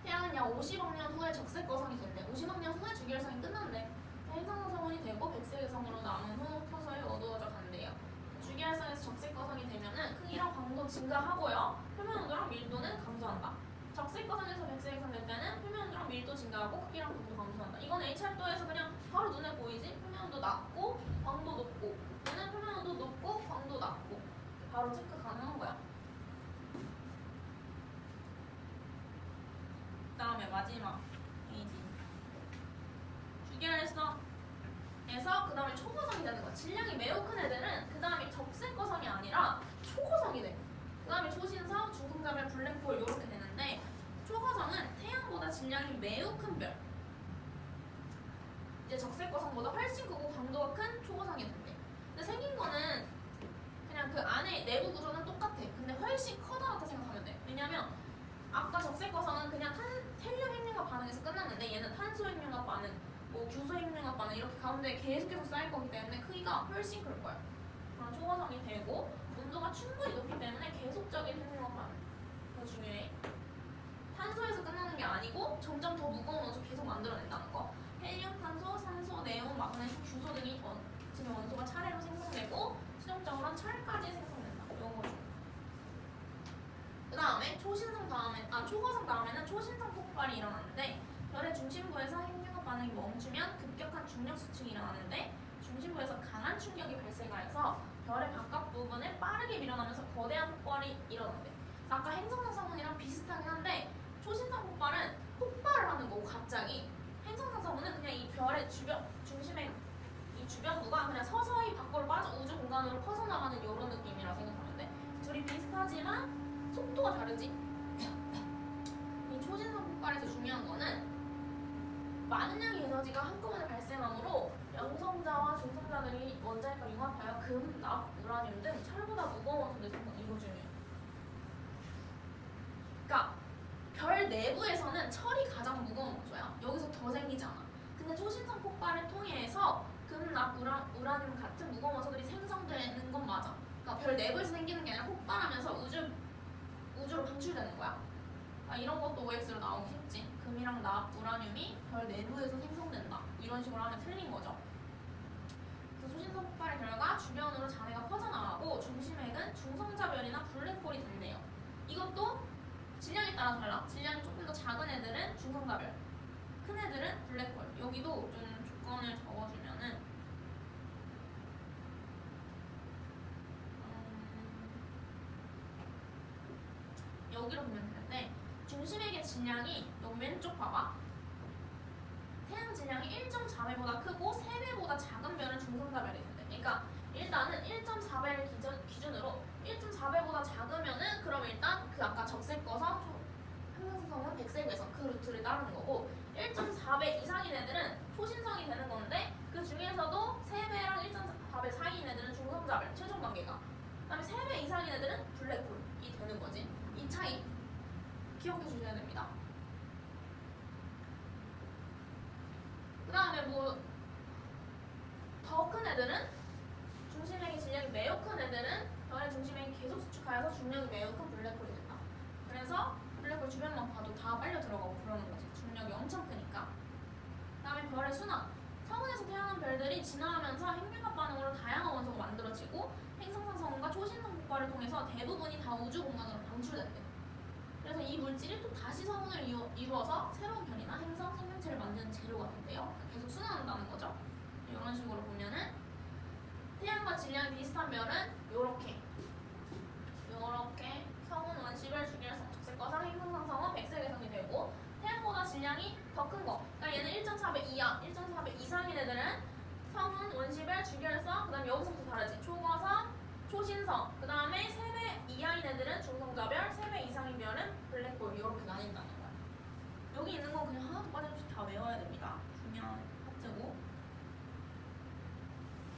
태양은 약 50억 년 후에 적색거성이 된대. 50억 년 후에 주기활성이 끝난대. 행성성운이 되고 백색성으로 남은 후 서서히 어두워져 간대요. 주기활성에서 적색거성이 되면은 크기랑 광도 증가하고요. 표면 온도랑 밀도는 감소한다. 적색거성에서 백색성 될 때는 표면 온도랑 밀도 증가하고 크기랑 광도 감소한다. 이건 H활도에서 그냥 바로 눈에 보이지? 표면 온도 낮고 광도 높고, 얘는 표면 온도 높고 광도 낮고 바로 체크 가능한 거야. 그 다음에 마지막 페이지. 주기활성에서 그 다음에 초고성이 되는 거야. 질량이 매우 큰 애들은 그 다음에 적색거성이 아니라 초고성이 돼. 그 다음에 초신성, 중성자별, 블랙홀 이렇게 되는데, 초고성은 태양보다 질량이 매우 큰 별. 이제 적색거성보다 훨씬 크고 강도가 큰 초고성이 된대. 근데 생긴 거는 그냥 그 안에 내부 구조는 똑같아. 근데 훨씬 커다랗다 생각하면 돼. 왜냐면 아까 적색거성은 그냥 헬륨 핵융합 반응에서 끝났는데 얘는 탄소 핵융합 반응, 뭐 규소 핵융합 반응 이렇게 가운데 계속 쌓일 거기 때문에 크기가 훨씬 클 거야. 그런 초고성이 되고 온도가 충분히 높기 때문에 계속적인 핵융합 반응. 더 중요해. 탄소에서 끝나는 게 아니고 점점 더 무거운 원소 계속 만들어낸다는 거. 헬륨, 탄소, 산소, 네온, 마그네슘, 규소 등이 지금 원소가 차례로 생성되고 최종적으로는 철까지 생성된다. 이런 거죠. 그 다음에 초고성 다음에는 초신성 폭발이 일어나는데, 별의 중심부에서 핵융합 반응이 멈추면 급격한 중력 수축이 일어나는데, 중심부에서 강한 충격이 발생하여서 별의 바깥 부분을 빠르게 밀어나면서 거대한 폭발이 일어난대. 아까 행성상 성운이랑 비슷하긴 한데 초신성 폭발은 폭발을 하는 거고 갑자기, 행성상 성운은 그냥 이 별 많은 양의 에너지가 한꺼번에 발생하므로 양성자와 중성자들이 원자핵과 융합하여 금, 납, 우라늄 등 철보다 무거운 원소들이 생겨. 이거 중요해요. 그러니까 별 내부에서는 철이 가장 무거운 원소야. 여기서 더 생기지 않아. 근데 초신성 폭발을 통해서 금, 납, 우라늄 같은 무거운 원소들이 생성되는 건 맞아. 그러니까 별 내부에서 생기는 게 아니라 폭발하면서 우주로 방출되는 거야. 아, 이런 것도 OX로 나오기 쉽지. 금이랑 납, 우라늄이 별 내부에서 생성된다. 이런 식으로 하면 틀린 거죠. 그래서 초신성 폭발의 결과 주변으로 잔해가 퍼져나가고 중심핵은 중성자별이나 블랙홀이 된대요. 이것도 질량에 따라 달라. 질량이 조금 더 작은 애들은 중성자별, 큰 애들은 블랙홀. 여기도 좀 조건을 적어주면은 여기로 보면 되는데 중심핵의 질량이 여기 왼쪽 봐봐. 태양 질량이 1.4배보다 크고 3배보다 작은 별은 중성자별이 된대. 그러니까 일단은 1.4배를 기준으로 1.4배보다 작으면은 그럼 일단 그 아까 적색거성, 항상성은 백색외선 그 루트를 따르는 거고 1.4배 이상인 애들은 초신성이 되는 건데 그 중에서도 3배랑 1.4배 사이인 애들은 중성자별 최종 단계가 그다음에 3배 이상인 애들은 블랙홀이 되는 거지. 이 차이 기억해 주셔야 됩니다. 그 다음에 뭐 더 큰 애들은 중심핵의 질량이 매우 큰 애들은 별의 중심핵이 계속 수축하여서 중력이 매우 큰 블랙홀이 된다. 그래서 블랙홀 주변만 봐도 다 빨려 들어가고 그러는 거지. 중력이 엄청 크니까. 그 다음에 별의 순환. 성운에서 태어난 별들이 진화하면서 핵융합 반응으로 다양한 원소가 만들어지고 행성상성과 초신성 폭발을 통해서 대부분이 다 우주 공간으로 방출된대. 그래서 이 물질이 또 다시 성운을 이루어서 새로운 별이나 행성, 생명체를 만드는 재료가 된대요. 계속 순환한다는 거죠. 이런 식으로 보면은 태양과 질량이 비슷한 별은 요렇게 성운, 원시별, 주기율성, 적색거상, 행성상성은 백색외성이 되고 태양보다 질량이 더 큰 거. 그러니까 얘는 1.4배 이하, 1.4배 이상인 애들은 성운, 원시별, 주기율성, 그 다음에 여기서부터 다르지. 초거성, 초신성, 그 다음에 3배 이하인 애들은 중성자별, 3배 이상인 별은 블랙홀 이렇게 나뉜다는 거야. 여기 있는 거 그냥 하나도 빠짐없이 다 외워야 됩니다. 중요한 학제고.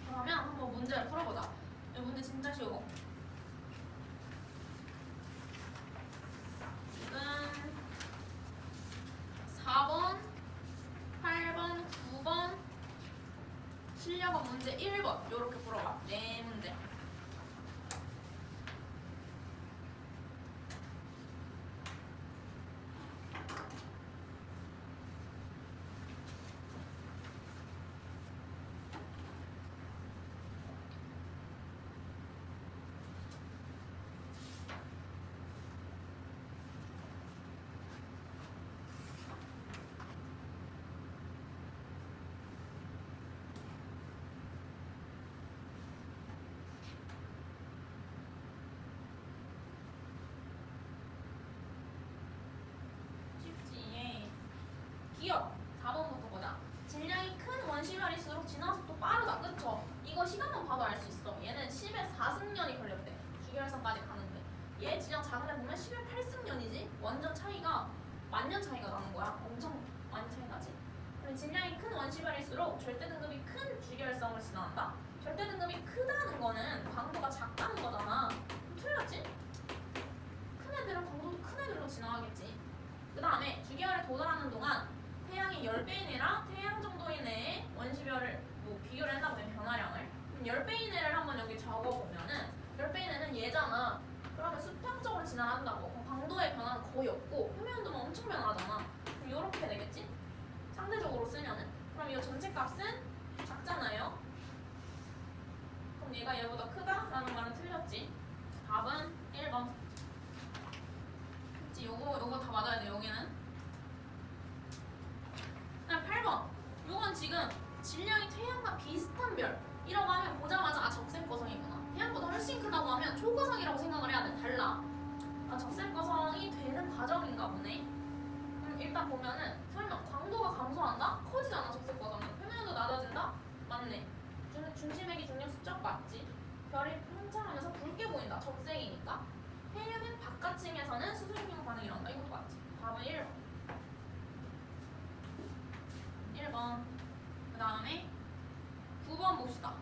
그러면 한번 문제를 풀어보자. 이 문제 진짜 쉬워. 지금 4번, 8번, 9번, 실력은 문제 1번 이렇게 풀어봐. 네 문제. 기억 4번부터 보자. 질량이 큰 원시별일수록 진화속도 빠르다. 그쵸? 이거 시간만 봐도 알 수 있어. 얘는 10에 4승년이 걸렸대. 주기율성까지 가는데. 얘 질량 작은 애 보면 10에 8승년이지? 완전 차이가 만년 차이가 나는 거야. 엄청 많이 차이 나지? 근데 질량이 큰 원시별일수록 절대 등급이 큰 주기율성을 진화한다. 절대 등급이 크다는 거는 광도가 작다는 거잖아. 틀렸지? 큰 애들은 광도도 큰 애들로 진화하겠지. 그 다음에 주기율에 도달하는 동안 태양이 10배 이내랑 태양 정도 이내에 원시별을 뭐 비교를 한다고 해 변화량을. 그럼 10배 이내를 한번 여기 적어보면은 10배 이내는 얘잖아. 그러면 수평적으로 진화한다고. 그럼 광도의 변화는 거의 없고 표면 온도만 엄청 변하잖아. 그럼 이렇게 되겠지? 상대적으로 쓰면은. 그럼 이거 전체 값은 작잖아요. 그럼 얘가 얘보다 크다? 라는 말은 틀렸지. 답은 1번. 그치? 요거 다 맞아야 돼 여기는. 그다음 8번. 요건 지금 질량이 태양과 비슷한 별이라고 하면 보자마자 아 적색거성이구나. 태양보다 훨씬 크다고 하면 초거성이라고 생각을 해야 돼. 달라. 아 적색거성이 되는 과정인가 보네. 일단 보면은 설마 광도가 감소한다? 커지잖아 적색거성은. 표면도 낮아진다? 맞네. 중심핵이 중력 수적 맞지? 별이 팽창하면서 붉게 보인다. 적색이니까. 헬륨은 바깥층에서는 수소중력 반응이 일어난다. 이것도 맞지? 답은 1번. 다음에 9번 봅시다.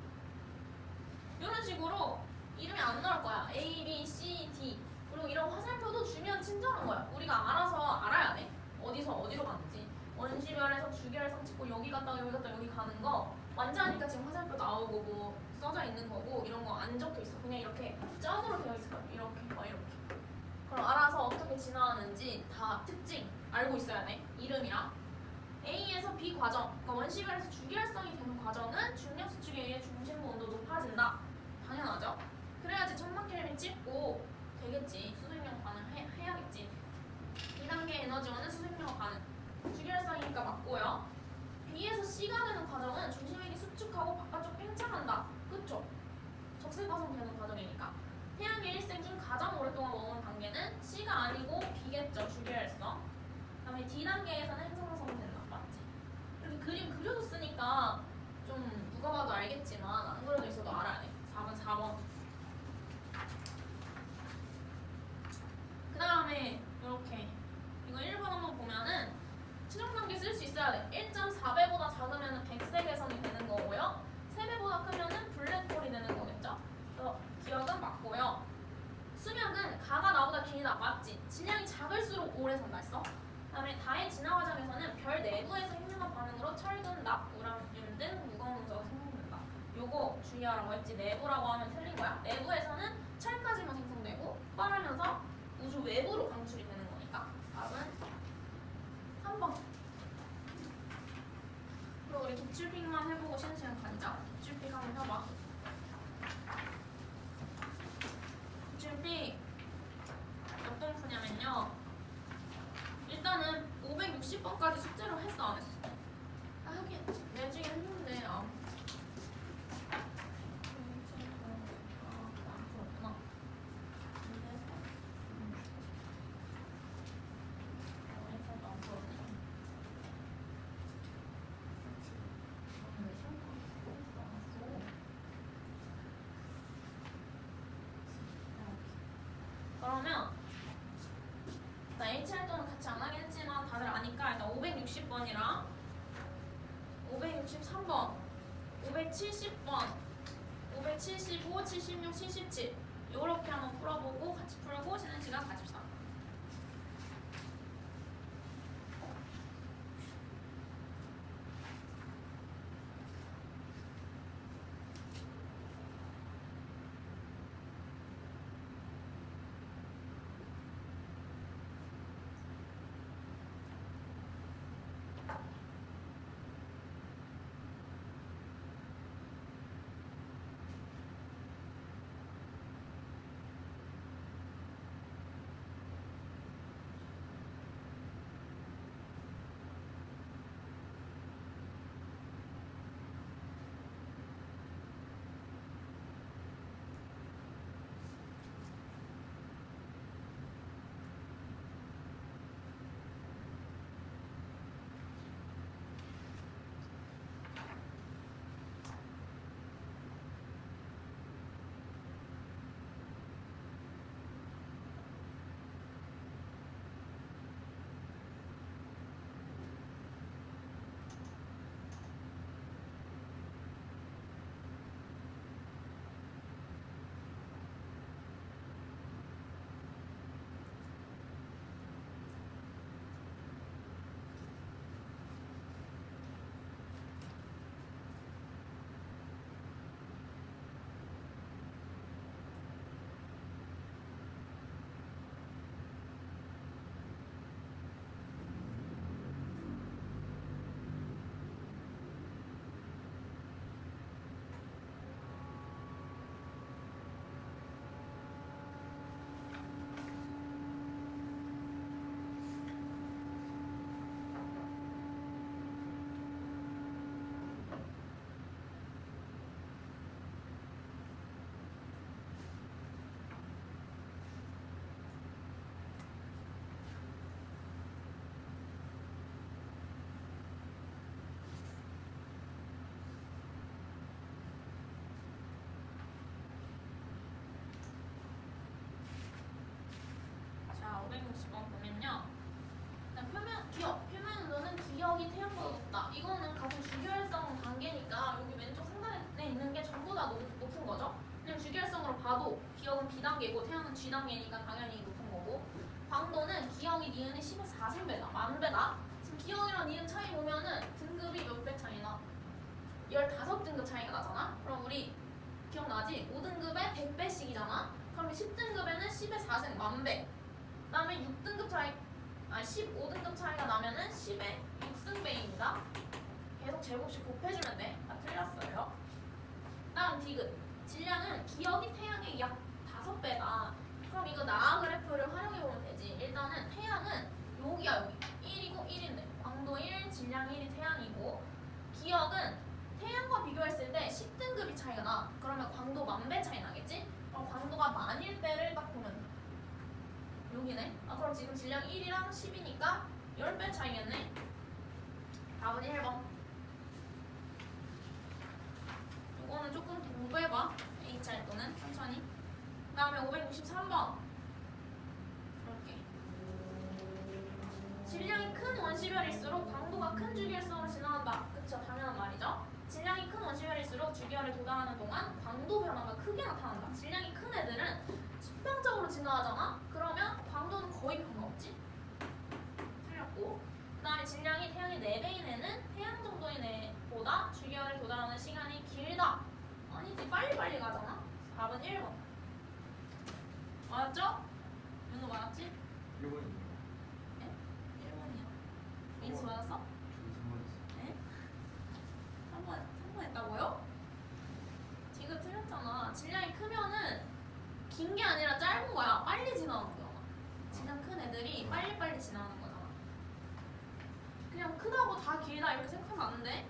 이런 식으로 이름이 안 나올 거야. A, B, C, D. 그리고 이런 화살표도 주면 친절한 거야. 우리가 알아서 알아야 돼. 어디서 어디로 가는지. 원시별에서 주계열성 찍고 여기 갔다가 여기 갔다가 여기 가는 거 완전하니까 지금 화살표 나오고 뭐 써져 있는 거고 이런 거 안 적혀 있어. 그냥 이렇게 짝으로 되어 있을 거야. 이렇게 막 이렇게. 그럼 알아서 어떻게 지나가는지 다 특징 알고 있어야 돼. 이름이랑. A에서 B 과정, 그러니까 원시별에서 주계열성이 되는 과정은 중력수축에 의해 중심부 온도 높아진다. 당연하죠. 그래야지 천막kel빈 찍고 되겠지. 수색력 가능해야겠지. 2단계 에너지원은 수색력 가능. 주계열성이니까 맞고요. B에서 C가 되는 과정은 중심액이 수축하고 바깥쪽 팽창한다. 그쵸? 적색과성 되는 과정이니까. 태양계 일생 중 가장 오랫동안 머문 단계는 C가 아니고 B겠죠. 주계열성. 그 다음에 D단계에서는 행성화성 된다. 맞지? 이렇게 그림 그려줬으니까 좀 누가 봐도 알겠지만 안 그려져 있어도 알아야 돼. 4번. 그 다음에 이렇게 이거 1번 한번 보면은 최종 단계 쓸 수 있어야 돼. 1.4배보다 작으면 백색 개성이 되는 거고요. 3배보다 크면은 블랙홀이 되는 거겠죠? 그래서 기억은 맞고요. 수명은 가가 나보다 길다. 맞지? 질량이 작을수록 오래 산다 했어. 그 다음에 다의 진화 과정에서는 별 내부에서 힘든한 반응으로 철근, 납, 우라늄 등 무거운 원소가 생성된다. 요거 주의하라고 했지. 내부라고 하면 틀린 거야. 내부에서는 철까지만 생성되고 빠르면서 우주 외부로 방출이 되는 거니까. 답은 3번. 그리고 우리 기출픽만 해보고 쉬는 시간 가지자. 기출픽 한번 해봐. 기출픽 몇 번 푸냐면요. 일단은 560번까지 숙제로 했어 안 했어? 하긴 내중에 했는데 그렇구나. 그러면 나 H활동은 같이 안 하긴 했지만 다들 아니까 일단 560번이랑 563번, 570번, 575, 76, 77 요렇게 한번 풀어보고 같이 풀고 쉬는 시간 가집시다. 기형이니까 당연히 높은 거고, 광도는 기형이 니은의 10의 4승배다. 만배다. 지금 기형이랑 니은 차이 보면은 등급이 몇 배 차이나? 15등급 차이가 나잖아? 그럼 우리 기억나지? 5등급에 100배씩이잖아? 그럼 10등급에는 10의 4승 만배. 그 다음에 6등급 차이, 15등급 차이가 나면은 10의 6승배입니다. 계속 제곱씩 곱해주면 돼. 다 틀렸어요. 다음 디귿. 질량은 기억이 태양의 약 5배다. 그럼 이거 나아 그래프를 활용해보면 되지. 일단은 태양은 여기야 여기. 1이고 1인데. 광도 1, 질량 1이 태양이고, 기억은 태양과 비교했을 때 10등급이 차이가 나. 그러면 광도 만배 차이 나겠지? 그럼 광도가 만일 때를 딱 보면 돼. 여기네. 그럼 지금 질량 1이랑 10이니까 10배 차이겠네. 답은 1번. 이거는 조금 공부해봐. HR 또는 천천히. 그 다음에 563번. 이렇게. 질량이 큰 원시별일수록 광도가 큰 주기율성으로 진화한다. 그쵸? 당연한 말이죠. 질량이 큰 원시별일수록 주기율에 도달하는 동안 광도 변화가 크게 나타난다. 질량이 큰 애들은 수평적으로 진화하잖아? 그러면 광도는 거의 변화 없지? 틀렸고. 그 다음에 질량이 태양의 4배인 애는 태양 정도인 애보다 주기율에 도달하는 시간이 길다. 아니지, 빨리빨리 가잖아? 답은 1번. 맞았죠? 윤호 맞았지? 1번이요. 네? 1번이요. 민수 맞았어? 네? 3번 했다고요? 지금 틀렸잖아. 질량이 크면은 긴 게 아니라 짧은 거야. 빨리 지나가는 거야. 질량 큰 애들이 빨리빨리 지나가는 거잖아. 그냥 크다고 다 길다 이렇게 생각하면 안 돼.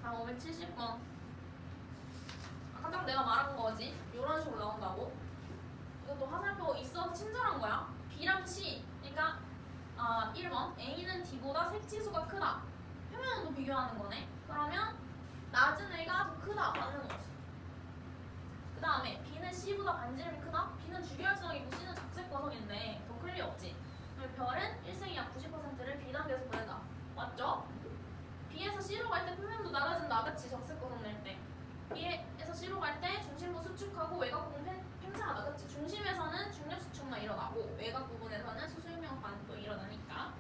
자, 570번. 아까 딱 내가 말한 거지. 이런 식으로 나온다고. 이것도 화살표 있어서 친절한 거야. B랑 C. 그러니까 1번. A는 D보다 색지수가 크다. 표면도 비교하는 거네. 그러면 낮은 애가 더 크다. 맞는 거지. 그 다음에 B는 C보다 반지름이 크다. B는 주결성이고 C는 적색거성인데 더 클 리 없지. 그럼 별은 일생이 약 90%를 B단계에서 보낸다. 맞죠? B에서 C로 갈 때 표면도 낮아진다. 그치? 적색거성 낼 때. B에서 C로 갈 때 중심부 수축하고 외곽 부분 팽창하다. 그치? 중심에서는 중력 수축만 일어나고 외곽 부분에서는 수술명 반도 일어나니까.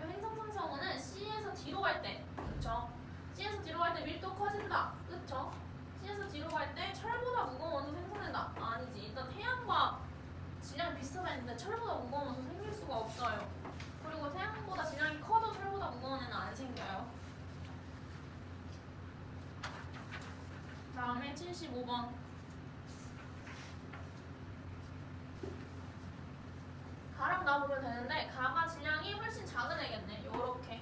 행성상성호는 C에서 D로 갈 때, 그쵸? C에서 D로 갈 때 밀도 커진다. 그쵸? C에서 D로 갈 때 철보다 무거운 원소 생성된다. 아니지. 일단 태양과 질량이 비슷하다 했는데 철보다 무거운 원소 생길 수가 없어요. 그리고 태양보다 질량이 커도 철보다 무거운 애는 안 생겨요. 다음에 75번. 가랑 나 보면 되는데 가가 질량이 훨씬 작은 애겠네. 요렇게.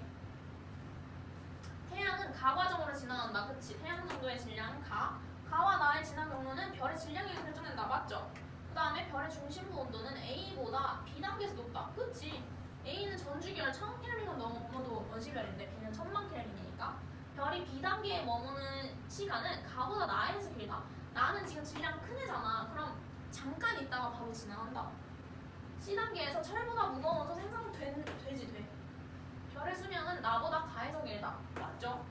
태양은 가 과정으로 지나간다. 그치? 태양 정도의 질량은 가. 가와 나의 지난 경로는 별의 질량이 결정된다. 맞죠? 그 다음에 별의 중심부 온도는 A보다 B단계에서 높다. 그치? A는 전주기열 1000켈빈은 넘어도 원시별인데 B는 1000만 켈빈이니까 별이 B단계에 머무는 시간은 가보다 나에서 길다. 나는 지금 질량 큰 애잖아. 그럼 잠깐 있다가 바로 지나간다. C단계에서 철보다 무거운 원소 생성되지 돼. 별의 수명은 나보다 가에서 길다. 맞죠?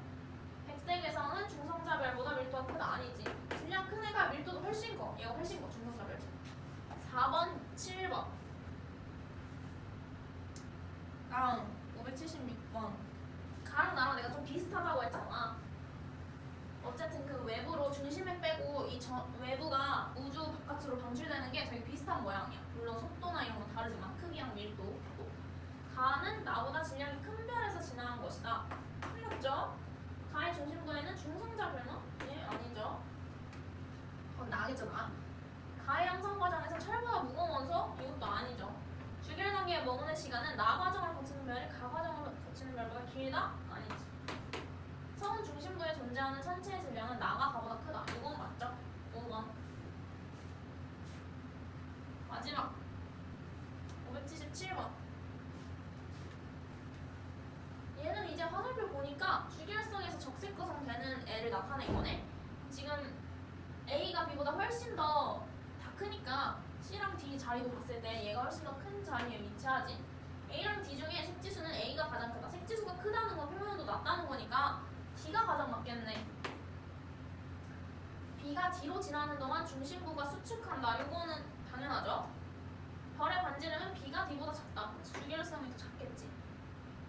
백색에서는 중성자별보다 밀도가 크다. 아니지. 질량 큰 애가 밀도도 훨씬 커. 얘가 훨씬 커. 중성자별. 4번, 7번. 다음 576번. 가랑 나랑 내가 좀 비슷하다고 했잖아. 어쨌든 그 외부로 중심을 빼고 이 외부가 우주 바깥으로 방출되는 게 되게 비슷한 모양이야. 물론 속도나 이런 건 다르지만 크기랑 밀도. 가는 나보다 질량이 큰 별에서 지나간 것이다. 틀렸죠? 가의 중심부에는 중성자 별은? 예, 아니죠. 그건 나겠잖아. 가의 형성 과정에서 철보다 무거운 원소? 이것도 아니죠. 주결 단계에 머무는 시간은 나 과정을 거치는 별이 가 과정을 거치는 별보다 길다? 아니지. 성 중심부에 존재하는 천체의 질량은 나가 가보다 크다. 이건 맞죠? 5번. 마지막 577번. 얘는 이제 화살표 보니까 주결성에서 적색거성 되는 애를 나타낸 거네. 지금 A가 B보다 훨씬 더 다 크니까 C랑 D 자리도 봤을 때 얘가 훨씬 더 큰 자리에 위치하지. A랑 D 중에 색지수는 A가 가장 크다. 색지수가 크다는 건 표면도 낮다는 거니까 D가 가장 맞겠네. B가 D로 지나는 동안 중심부가 수축한다. 이거는 당연하죠. 별의 반지름은 B가 D보다 작다. 주결성이 더 작겠지.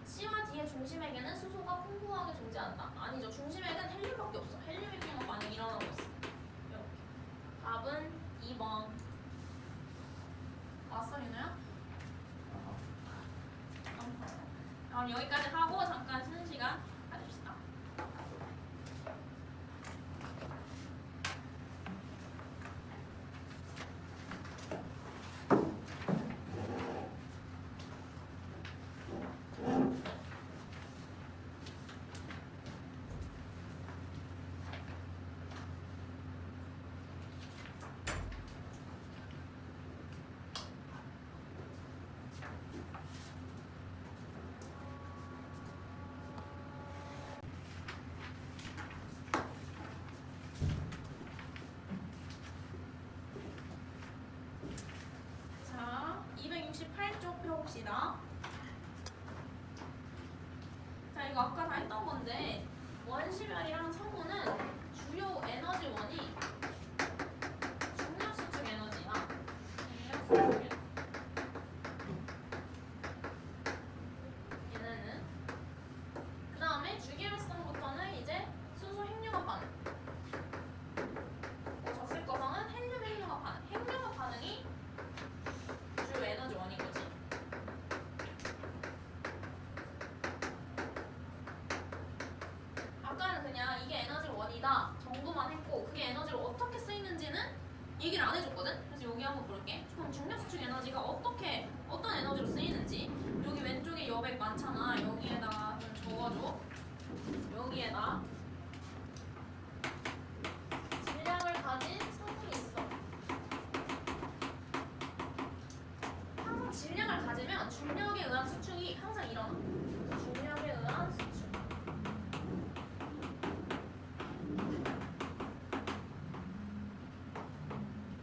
C와 D의 중심에게는 수소가 풍부하게 존재한다. 아니죠. 중심에는 헬륨밖에 없어. 헬륨이 그냥 많이 일어나고 있어. 이렇게. 답은 2번. 왔어, 윤호야? 그럼 여기까지 하고 잠깐 쉬는 시간 가집시다. 자, 268쪽 펴봅시다. 자, 이거 아까 다 했던 건데 원시별이랑 성우는 주요 에너지원이 중력수축 에너지야. 얘네는 그 다음에 주기율성부터는 이제 수소 핵융합 반응. 적색 거성은 헬륨 핵융합 반응. 핵융합 반응이 주요 에너지원인 거지. 아까는 그냥 이게 에너지 원이다 정도만 했고 그게 에너지로 어떻게 쓰이는지는 얘기를 안 해줬거든? 그래서 여기 한번 볼게. 그럼 중력수축 에너지가 어떤 에너지로 쓰이는지. 여기 왼쪽에 여백 많잖아. 여기에다가 좀 적어줘. 여기에다 질량을 가진 성분이 있어. 항상 질량을 가지면 중력에 의한 수축이 항상 일어나. 중력에 의한 수축.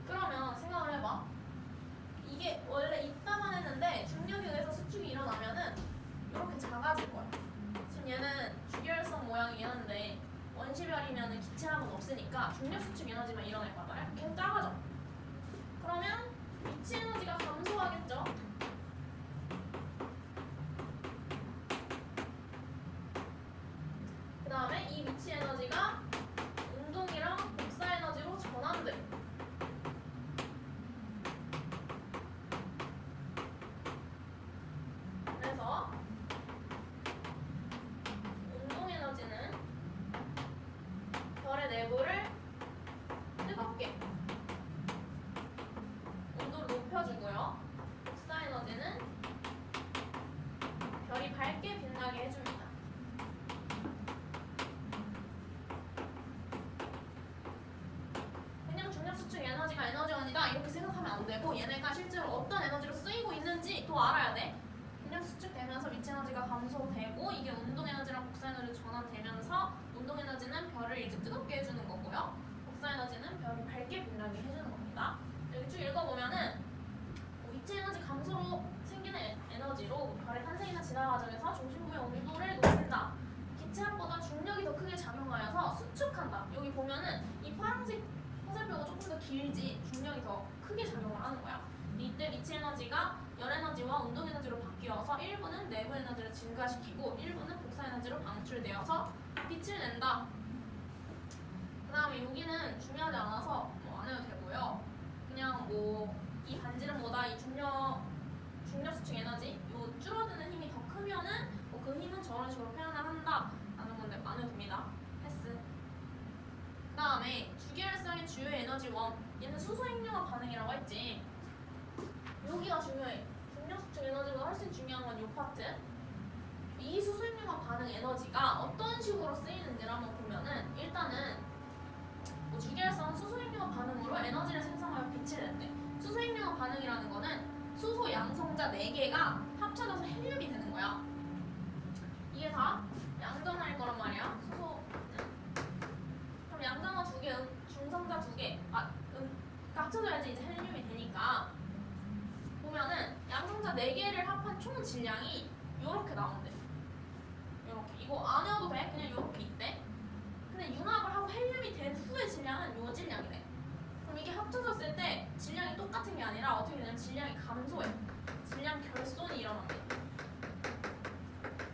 그러면 생각을 해봐. 이게 원래 있다만 했는데 중력에 의해서 수축이 일어나면은 이렇게 작아질 거야. 지금 얘는 주결성 모양이긴 한데 원시별이면은 기체함은 없으니까 중력 수축 에너지만 일어날 거란 말이야. 계속 작아져. 그러면 위치 에너지가 감소하겠죠. 그 다음에 이 위치 에너지가 운동이랑 복사 에너지로 전환돼. 그래서 운동 에너지는 별의 내부를 뜨겁게 온도를 높여주고요. 복사 에너지는 별이 밝게 빛나게 해줍니다. 그냥 중력수축 에너지가 에너지원이다 이렇게 생각하면 안 되고 얘네가 실제로 어떤 에너지로 쓰이고 있는지 또 알아야 돼. 중력 수축되면서 위치 에너지가 감소되고 이게 운동 에너지랑 복사 에너지로 전환되면서 운동 에너지는 별을 이제 뜨겁게 해주는 거고요. 복사 에너지는 별을 밝게 빛나게 해주는 겁니다. 여기 쭉 읽어보면은 위치 에너지 감소로 생기는 에너지로 별의 탄생이나 진화 과정에서 중심부의 온도를 높인다. 기체함보다 중력이 더 크게 작용하여서 수축한다. 여기 보면은 이 파란색 화살표가 조금 더 길지 중력이 더 크게 작용을 하는 거야. 이때 위치 에너지가 열 에너지와 운동 에너지로 바뀌어서 일부는 내부 에너지를 증가시키고 일부는 복사 에너지로 방출되어서 빛을 낸다. 그 다음에 여기는 중요하지 않아서 뭐 안 해도 되고요. 그냥 뭐 이 반지름보다 이 중력 수축 에너지 요 줄어드는 힘이 더 크면은 뭐 그 힘은 저런 식으로 표현을 한다 라는 건데 안 해도 됩니다. 패스. 그 다음에 주기율성의 주요 에너지원 얘는 수소 핵융합 반응이라고 했지. 여기가 중요해. 중력수축 에너지보다 훨씬 중요한 건 이 파트. 이 수소 핵융합 반응 에너지가 어떤 식으로 쓰이는지를 한번 보면은 일단은 뭐 주기율성은 수소 핵융합 반응으로 에너지를 생성하여 빛을 낸대. 수소 핵융합 반응이라는 거는 수소 양성자 4개가 합쳐져서 헬륨이 되는 거야. 이게 다 양전할 거란 말이야. 수소 그럼 양전하 2개, 중성자 2개 합쳐져야지 이제 헬륨이 되니까 보면은 양성자 4개를 합한 총 질량이 요렇게 나온대. 요렇게. 이거 안 외워도 돼. 그냥 요렇게 있대. 근데 융합을 하고 헬륨이 된 후의 질량은 요 질량이래. 그럼 그럼 이게 합쳐졌을 때 질량이 똑같은 게 아니라 어떻게 되냐면 질량이 감소해. 질량 결손이 일어난대.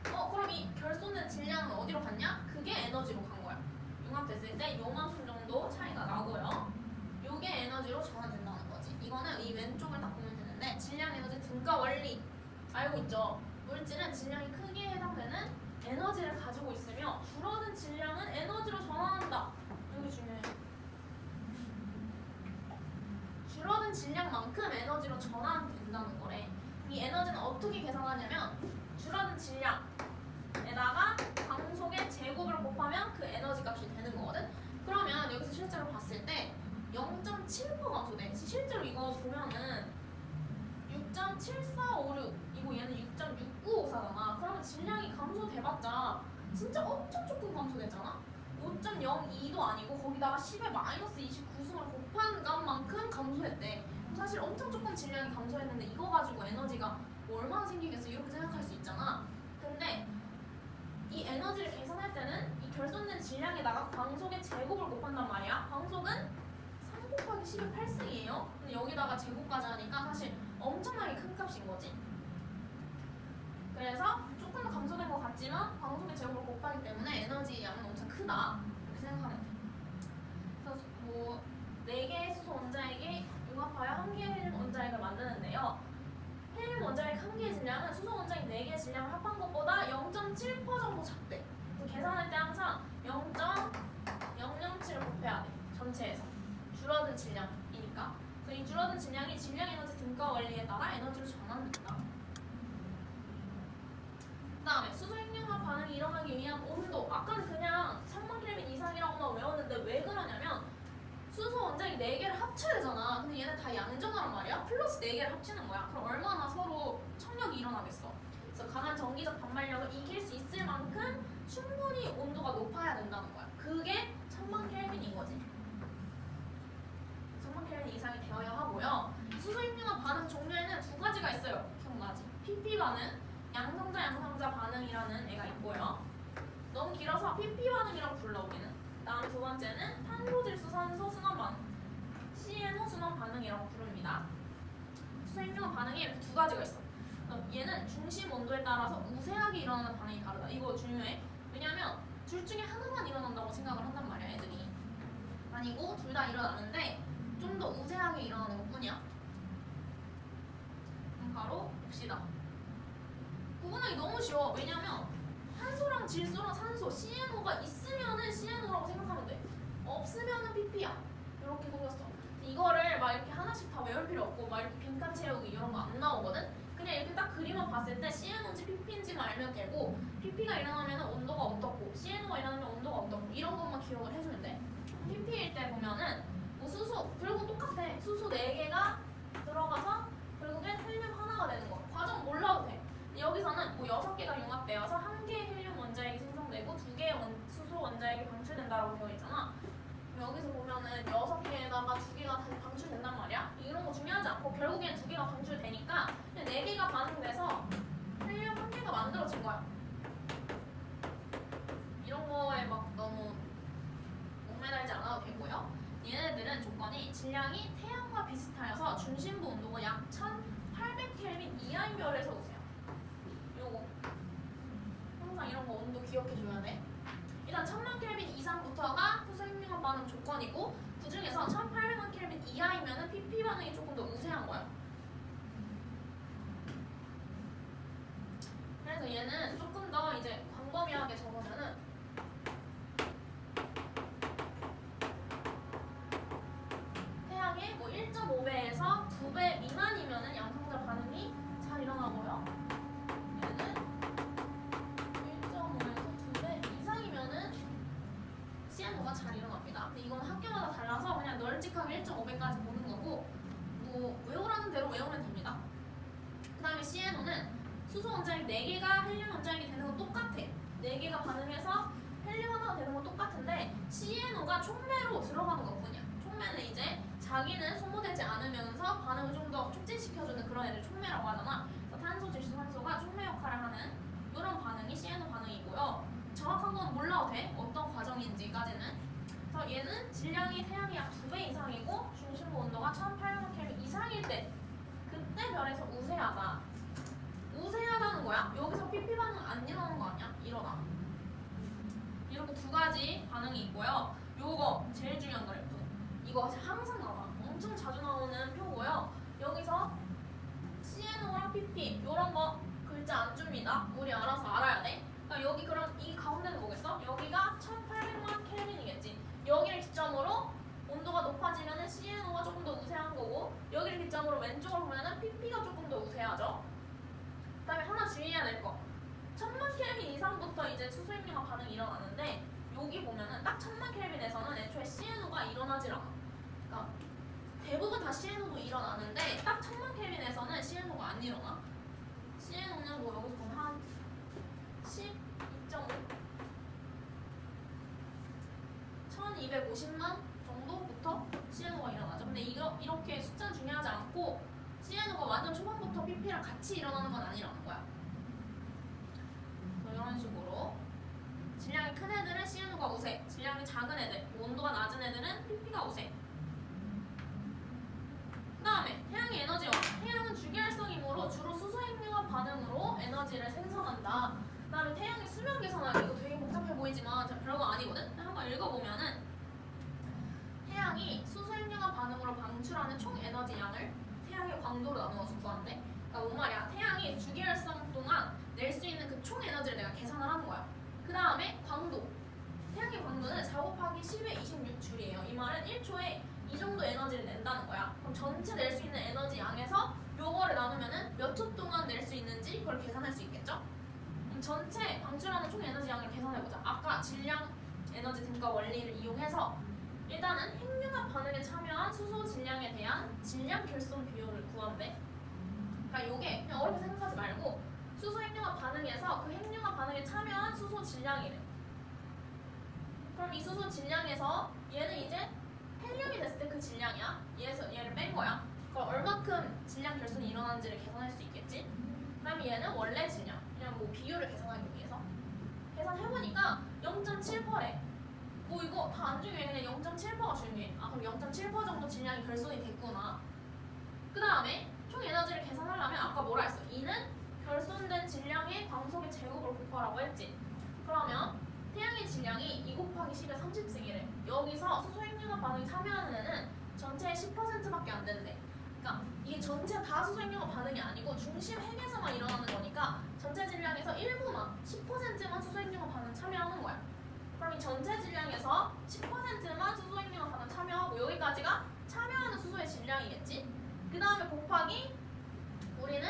그럼 이 결손된 질량은 어디로 갔냐? 그게 에너지로 간 거야. 융합됐을 때 요만큼 정도 차이가 나고요. 요게 에너지로 전환된다는 거지. 이거는 이 왼쪽을 딱 보면 되는데 질량 에너지 등가 원리 알고 있죠? 물질은 질량이 크기에 해당되는 에너지를 가지고 있으며 줄어든 질량은 에너지로 전환한다. 이게 중요해요. 줄어든 질량만큼 에너지로 전환된다는 거래. 이 에너지는 어떻게 계산하냐면 줄어든 질량에다가 광속의 제곱을 곱하면 그 에너지 값이 되는 거거든. 그러면 여기서 실제로 봤을 때 0.7% 감소돼. 실제로 이거 보면은 6.7456 이거 얘는 6.6954잖아. 그러면 질량이 감소돼봤자 진짜 엄청 조금 감소됐잖아. 5.02도 아니고 거기다가 10의 마이너스 29승을 곱한 값만큼 감소했대. 사실 엄청 조금 질량이 감소했는데 이거 가지고 에너지가 뭐 얼마나 생기겠어 이렇게 생각할 수 있잖아. 근데 이 에너지를 계산할 때는 이 결손된 질량에다가 광속의 제곱을 곱한단 말이야. 광속은 3 곱하기 10의 8승이에요. 근데 여기다가 제곱까지 하니까 사실 엄청나게 큰 값인 거지. 그래서 조금 더 감소된 것 같지만 광속의 제곱을 곱하기 때문에 에너지 양은 엄청 크다. 이렇게 생각하면 돼. 그래서 뭐 4개의 수소 원자액이 융합하여 1개의 헬륨 원자액을 만드는데요. 헬륨 원자액 1개의 질량은 수소 원자액 4개의 질량을 합한 것보다 0.7% 정도 작대. 계산할 때 항상 0.007을 곱해야 돼. 전체에서. 줄어든 질량이니까. 그래서 이 줄어든 질량이 질량 에너지 등가 원리에 따라 에너지로 전환된다. 그 다음에 수소 핵융합 반응이 일어나기 위한 온도. 아까는 그냥 3만 켈빈 이상이라고만 외웠는데 왜 그러냐면 수소 원자핵 4개를 합쳐야 되잖아. 근데 얘네 다 양전하란 말이야. 플러스 4개를 합치는 거야. 그럼 얼마나 서로 청력이 일어나겠어. 그래서 강한 전기적 반발력을 이길 수 있을 만큼 충분히 온도가 높아야 된다는 거야. 그게 1000만 켈빈인 거지. 1000만 켈빈 이상이 되어야 하고요. 수소 핵융합 반응 종류에는 2가지가 있어요. 기억나지? PP 반응, 양성자 반응이라는 애가 있고요. 너무 길어서 PP 반응이라고 불러 우리는. 다음 2번째는 탄소질소 산소 순환 반응, CNO 순환 반응이라고 부릅니다. 수소 핵융합 반응이 이렇게 2가지가 있어. 얘는 중심 온도에 따라서 우세하게 일어나는 반응이 다르다. 이거 중요해. 왜냐면 둘 중에 하나만 일어난다고 생각을 한단 말이야, 애들이. 아니고 둘 다 일어나는데 좀 더 우세하게 일어나는 것 뿐이야. 그럼 바로 봅시다. 구분하기 너무 쉬워. 왜냐면 탄소랑 질소랑 산소, CNO가 있으면은 CNO라고 생각하면 돼. 없으면은 PP야. 이렇게 생겼어. 이거를 막 이렇게 하나씩 다 외울 필요 없고 막 이렇게 빈칸 채우기 이런 거 안 나오거든. 그냥 이렇게 딱 그림을 봤을 때 CNO인지 PP인지만 알면 되고 PP가 일어나면 온도가 어떻고 CNO가 일어나면 온도가 어떻고 이런 것만 기억을 해주면 돼. PP일 때 보면은 뭐 수소 그리고 똑같아. 수소 4개가 들어가서 결국엔 헬륨 하나가 되는 거. 과정 몰라도 돼. 여기서는 뭐 6개가 융합되어서 1개의 헬륨 원자액이 생성되고 2개의 수소 원자액이 방출된다라고 되어 있잖아. 여기서 보면은 6개에다가 2개가 다시 방출된단 말이야. 이런 거 중요하지 않고 결국엔 2개가 방출되니까 그냥 4개가 반응돼서 헬륨 1개가 만들어진 거야. 이런 거에 막 너무 목매달지 않아도 되고요. 얘네들은 조건이 질량이 태양과 비슷하여서 중심부 온도가 약 1800켈빈 이하인 별에서 오세요. 요거 항상 이런 거 온도 기억해줘야 돼. 일단 1000만 켈빈 이상부터가 수소 핵융합 반응 조건이고 그 중에서 1800만 켈빈 이하이면은 PP 반응이 조금 더 우세한 거야. 그래서 얘는 조금 더 이제 광범위하게 적으면은 태양의 뭐 1.5배에서 2배 미만이면은 양성자 반응이 잘 일어나고요. 얘는 1.5에서 2배 이상이면은 CNO가 잘 일어납니다. 근데 이건 학교마다 달라서 그냥 널찍하게 1.5배까지 보는 거고 뭐 외우라는 대로 외우면 됩니다. 그 다음에 CNO는 수소 원자핵 4개가 헬륨 원자핵이 되는 건 똑같아. 4개가 반응해서 헬륨 하나가 되는 건 똑같은데 CNO가 촉매로 들어가는 것 뿐이야. 촉매는 이제 자기는 소모되지 않으면서 반응을 좀 더 촉진시켜주는 그런 애들 촉매라고 하잖아. 그래서 탄소, 질소, 산소가 촉매 역할을 하는 이런 반응이 CNO 반응이고요. 정확한 건 몰라도 돼. 어떤 과정인지까지는. 그래서 얘는 질량이 태양이 약 2배 이상이고 중심 중심부 온도가 1800 켈빈 이상일 때 그때 별에서 우세하다. 우세하다는 거야? 여기서 PP 반응 안 일어나는 거 아니야? 일어나. 이렇게 두 가지 반응이 있고요. 요거 제일 중요한 그래프. 이거 항상 나와. 엄청 자주 나오는 표고요. 여기서 CNO랑 PP 요런 거 글자 안 줍니다. 우리 알아서 알아야 돼. 그러니까 여기 그럼 이 가운데는 뭐겠어? 여기가 1800만 켈빈이겠지. 여기를 기점으로 온도가 높아지면은 CNO가 조금 더 우세한 거고 여기를 기점으로 왼쪽으로 보면은 PP가 조금 더 우세하죠. 그다음에 하나 주의해야 될 거. 1000만 켈빈 이상부터 이제 수소임용화 반응이 일어나는데 여기 보면은 딱 1000만 켈빈에서는 애초에 CNO가 일어나질 않아. 그러니까 대부분 다 CNO도 일어나는데 딱 1000만 켈빈에서는 CNO가 안 일어나. CNO는 뭐 여기서 보면 한 12.5? 1250만 정도부터 CNO가 일어나죠. 근데 이렇게 숫자는 중요하지 않고 CNO가 완전 초반부터 PP랑 같이 일어나는 건 아니라는 거야. 이런 식으로 질량이 큰 애들은 CNO가 우세, 질량이 작은 애들, 온도가 낮은 애들은 PP가 우세. 그 다음에 태양의 에너지원. 태양은 주기활성이므로 주로 수소핵융합 반응으로 에너지를 생성한다. 그 다음에 태양의 수명 계산하기. 이거 되게 복잡해 보이지만 별거 아니거든? 한번 읽어보면은 태양이 수소핵융합 반응으로 방출하는 총 에너지 양을 태양의 광도로 나누어서 구한대. 그러니까 뭔 말이야? 태양이 주기활성 동안 낼 수 있는 그 총 에너지를 내가 계산을 하는 거야. 그 다음에 광도. 태양의 광도는 4 곱하기 10의 26줄이에요. 이 말은 1초에 이 정도 에너지를 낸다는 거야. 그럼 전체 낼 수 있는 에너지 양에서 요거를 나누면은 몇 초 동안 낼 수 있는지 그걸 계산할 수 있겠죠? 그럼 전체 방출하는 총 에너지 양을 계산해보자. 아까 질량 에너지 등가 원리를 이용해서 일단은 핵융합 반응에 참여한 수소 질량에 대한 질량 결손 비율을 구한대. 그러니까 요게 그냥 어렵게 생각하지 말고 수소 핵융합 반응에서 그 핵융합 반응에 참여한 수소 질량이래. 그럼 이 수소 질량에서 얘는 이제 헬륨이 됐을 때 그 질량이야. 얘를 뺀 거야. 그럼 얼마큼 질량 결손이 일어나는지를 계산할 수 있겠지? 그 다음에 얘는 원래 질량. 그냥 뭐 비율을 계산하기 위해서. 계산해보니까 0.7%래. 뭐 이거 다 안 중요해. 그냥 0.7%가 중요해. 아 그럼 0.7% 정도 질량이 결손이 됐구나. 그 다음에 총 에너지를 계산하려면 아까 뭐라 했어? 이는 결손된 질량의 광속의 제곱을 곱하라고 했지. 그러면 태양의 질량이 2 곱하기 10의 30승이래. 여기서 수소핵융합 반응에 참여하는 애는 전체의 10%밖에 안 된대. 그러니까 이게 전체 다 수소핵융합 반응이 아니고 중심 핵에서만 일어나는 거니까 전체 질량에서 일부만 10%만 수소핵융합 반응 참여하는 거야. 그럼 이 전체 질량에서 10%만 수소핵융합 반응 참여하고 여기까지가 참여하는 수소의 질량이겠지. 그 다음에 곱하기 우리는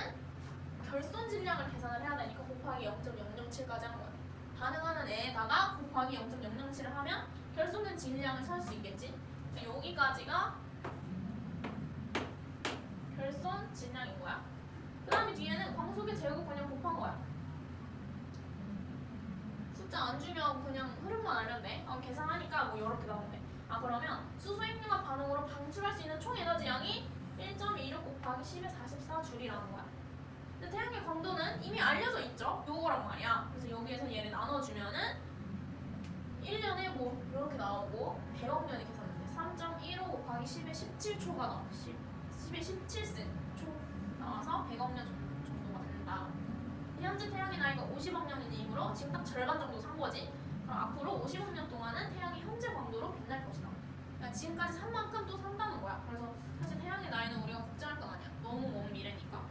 결손 질량을 계산을 해야 되니까 곱하기 0.007까지 하는 거야. 반응하는 애에다가 곱하기 0.007을 하면 결손된 질량을 찾을 수 있겠지. 여기까지가 결손 질량인 거야. 그 다음에 뒤에는 광속의 제곱 그냥 곱한 거야. 숫자 안 주면 그냥 흐름만 알면 돼. 계산하니까 뭐 이렇게 나오는데. 그러면 수소핵융합 반응으로 방출할 수 있는 총 에너지 양이 1.26 곱하기 10의 44줄이라는 거야. 근데 태양의 광도는 이미 알려져 있죠? 요거란 말이야. 그래서 여기에서 얘를 나눠주면은 1년에 뭐 이렇게 나오고 100억 년이 계산돼. 3.15 곱하기 10의 17초가 나와. 10의 17승 초 나와서 100억 년 정도가 된다. 현재 태양의 나이가 50억 년이므로 지금 딱 절반 정도 산 거지. 그럼 앞으로 50억 년 동안은 태양이 현재 광도로 빛날 것이다. 그러니까 지금까지 산 만큼 또 산다는 거야. 그래서 사실 태양의 나이는 우리가 걱정할 건 아니야. 너무 먼 미래니까.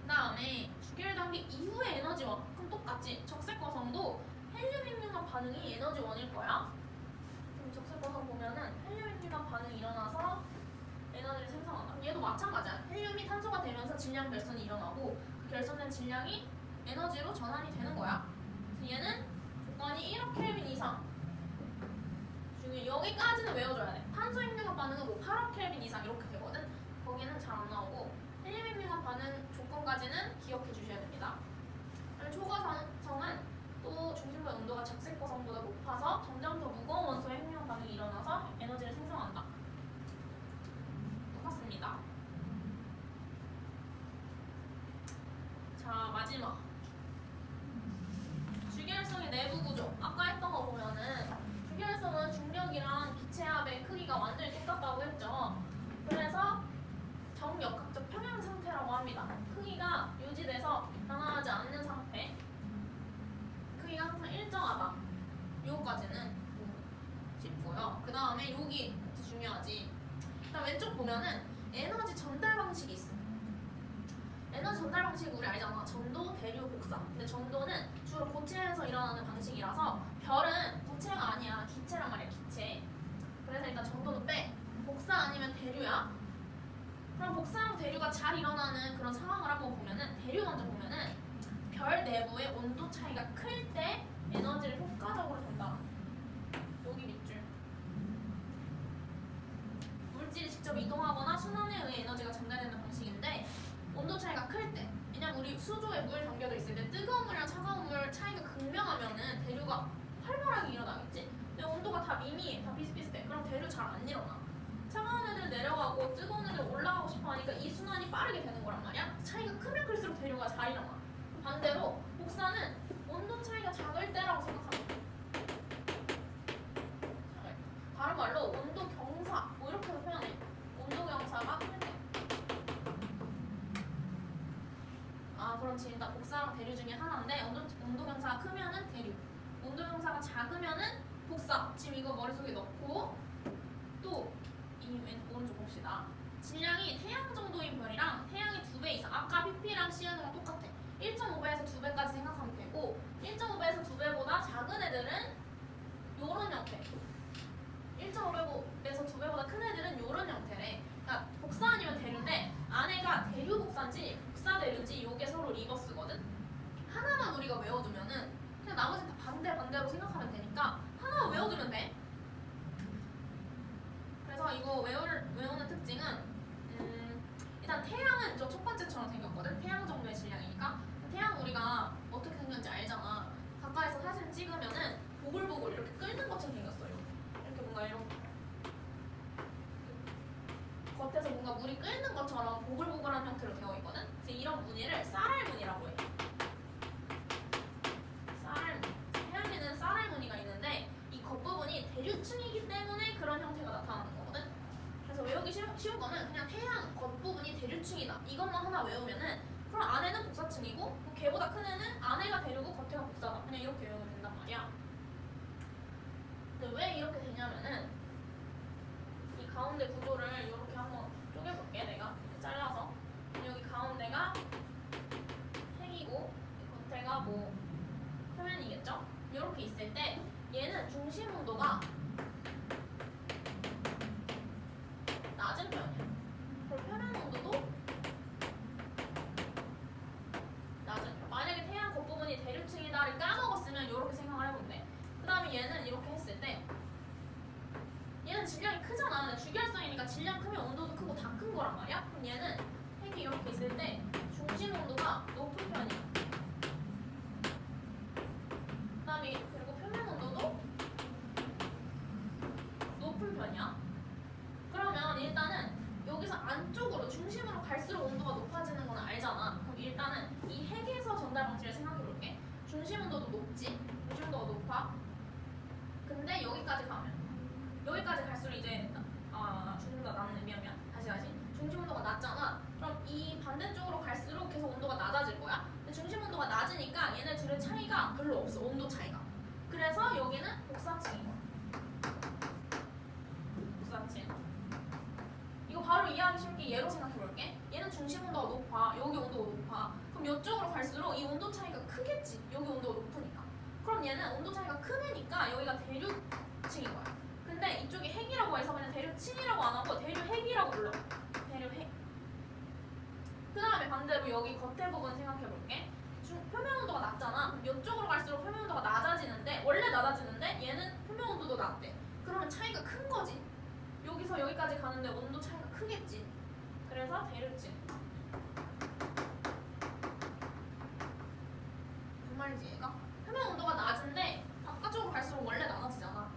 그 다음에 주기율 단계 이후의 에너지원. 그럼 똑같지. 적색거성도 헬륨 핵융합 반응이 에너지원일 거야. 그럼 적색거성 보면은 헬륨 핵융합 반응이 일어나서 에너지를 생성한다. 얘도 마찬가지야. 헬륨이 탄소가 되면서 질량 결손이 일어나고 그 결손된 질량이 에너지로 전환이 되는 거야. 그래서 얘는 조건이 1억 켈빈 이상. 중요해. 여기까지는 외워줘야 돼. 탄소 핵융합 반응은 뭐 8억 켈빈 이상 이렇게 되거든. 거기는 잘 안 나오고 헬륨 핵융합 반응 조건까지는 기억해 주셔야 됩니다. 초과성은 또 중심부의 온도가 적색거성보다 높아서 점점 더 무거운 원소의 핵융합 반응이 일어나서 에너지를 생성한다. 똑같습니다. 자, 마지막 주기활성의 내부 구조. 아까 했던 거 보면은 주기활성은 중력이랑 기체압의 크기가 완전히 똑같아. 합니다. 크기가 유지돼서 변화하지 않는 상태. 크기가 항상 일정하다. 요거까지는 쉽고요. 그 다음에 여기 중요하지. 일단 왼쪽 보면은 에너지 전달 방식이 있어. 에너지 전달 방식 우리 알잖아. 전도, 대류, 복사. 근데 전도는 주로 고체에서 일어나는 방식이라서 별은 고체가 아니야. 기체란 말이야. 기체. 그래서 일단 전도는 빼. 복사 아니면 대류야. 그럼 복사랑 대류가 잘 일어나는 그런 상황을 한번 보면은 대류 먼저 보면은 별 내부의 온도 차이가 클 때 에너지를 효과적으로 전달한다. 여기 밑줄. 물질이 직접 이동하거나 순환에 의해 에너지가 전달되는 방식인데 온도 차이가 클 때. 왜냐면 우리 수조에 물 담겨져 있을 때 뜨거운 물이랑 차가운 물 차이가 극명하면은 대류가 활발하게 일어나겠지. 근데 온도가 다 미미해, 다 비슷비슷해. 그럼 대류 잘 안 일어나. 차가운 애들 내려가고 뜨거운 애들 올라가고 싶어 하니까 이 순환이 빠르게 되는 거란 말이야. 차이가 크면 클수록 대류가 잘 일어나. 반대로 복사는 온도 차이가 작을 때라고 생각하면 돼. 다른 말로 온도 경사 뭐 이렇게도 표현해. 온도 경사가 클 때. 아 그럼 지금 다 복사랑 대류 중에 하나인데 온도 경사가 크면은 대류, 온도 경사가 작으면은 복사. 지금 이거 머릿속에 넣고 또 이 오른쪽 봅시다. 질량이 태양 정도인 별이랑 태양의 2배 이상. 아까 PP랑 CN이랑 똑같아. 1.5배에서 2배까지 생각하면 되고 1.5배에서 2배보다 작은 애들은 요런 형태. 1.5배에서 2배보다 큰 애들은 요런 형태래. 그러니까 복사 아니면 대류인데 안에가 대류 복사인지 복사 대류인지 요게 서로 리버스거든. 하나만 우리가 외워두면은 그냥 나머지는 다 반대로 생각하면 되니까 하나만 외워두면 돼. 그래서 이거 외우는 특징은 일단 태양은 저 첫 번째처럼 생겼거든. 태양 정도의 질량이니까. 태양 우리가 어떻게 생겼는지 알잖아. 가까이서 사진 찍으면은 보글보글 이렇게 끓는 것처럼 생겼어요. 이렇게 뭔가 이런 겉에서 뭔가 물이 끓는 것처럼 보글보글한 형태로 되어 있거든. 그래서 이런 무늬를 쌀알무늬라고 해. 쌀알무늬. 태양에는 쌀알무늬가 있는데 이 겉부분이 대류층이기 때문에 그런 형태가 나타나는 거거든. 그래서 외우기 쉬운 거는 그냥 태양 겉부분이 대류층이다. 이것만 하나 외우면은 그럼 안에는 복사층이고 걔보다 큰 애는 안에가 대류고 겉에가 복사다. 그냥 이렇게 외우면 된단 말이야. 근데 왜 이렇게 되냐면은 이 가운데 구조를 이렇게 한번 쪼개볼게. 내가 잘라서 여기 가운데가 핵이고 겉에가 뭐 표면이겠죠? 이렇게 있을 때 얘는 중심 온도가 낮은 편이야. 그리고 표면 온도도 낮은 편. 만약에 태양 겉부분이 대류층이다를 까먹었으면 이렇게 생각을 해보면 돼. 그 다음에 얘는 이렇게 했을 때 얘는 질량이 크잖아. 근데 주결성이니까 질량 크면 온도도 크고 다 큰 거란 말이야. 그럼 얘는 핵이 이렇게 있을 때 중심 온도가 높은 편이야. 그 다음에 그리고 표면 온도도 높은 편이야. 그러면 일단은 여기서 안쪽으로 중심으로 갈수록 온도가 높아지는 건 알잖아. 그럼 일단은 이 핵에서 전달 방식을 생각해 볼게. 중심 온도도 높지. 중심 온도가 높아. 근데 여기까지 갈수록 이제 중심 온도가 낮네. 미안. 다시. 중심 온도가 낮잖아. 그럼 이 반대쪽으로 갈수록 계속 온도가 낮아질 거야. 근데 중심 온도가 낮으니까 얘네 둘의 차이가 별로 없어. 온도 차이가. 그래서 여기는 복사층인 거야. 복사층. 이거 바로 이해하기 쉽게 얘로 생각해 볼게. 얘는 중심 온도가 높아. 여기 온도가 높아. 그럼 이쪽으로 갈수록 이 온도 차이가 크겠지. 여기 온도가 높으니까. 그럼 얘는 온도 차이가 큰 애니까 여기가 대류층인 거야. 근데 이쪽이 핵이라고 해서 그냥 대류층이라고 안 하고 대류핵이라고 불러. 대류핵. 그 다음에 반대로 여기 겉에 부분 생각해 볼게. 표면 온도가 낮잖아. 그럼 이쪽으로 갈수록 표면 온도가 낮아지는데 원래 낮아지는데 얘는 표면 온도도 낮대. 그러면 차이가 큰 거지. 여기서 여기까지 가는데 온도 차이가 크겠지. 그래서 대류층. 무슨 말인지 얘가? 표면 온도가 낮은데 바깥쪽으로 갈수록 원래 낮아지잖아.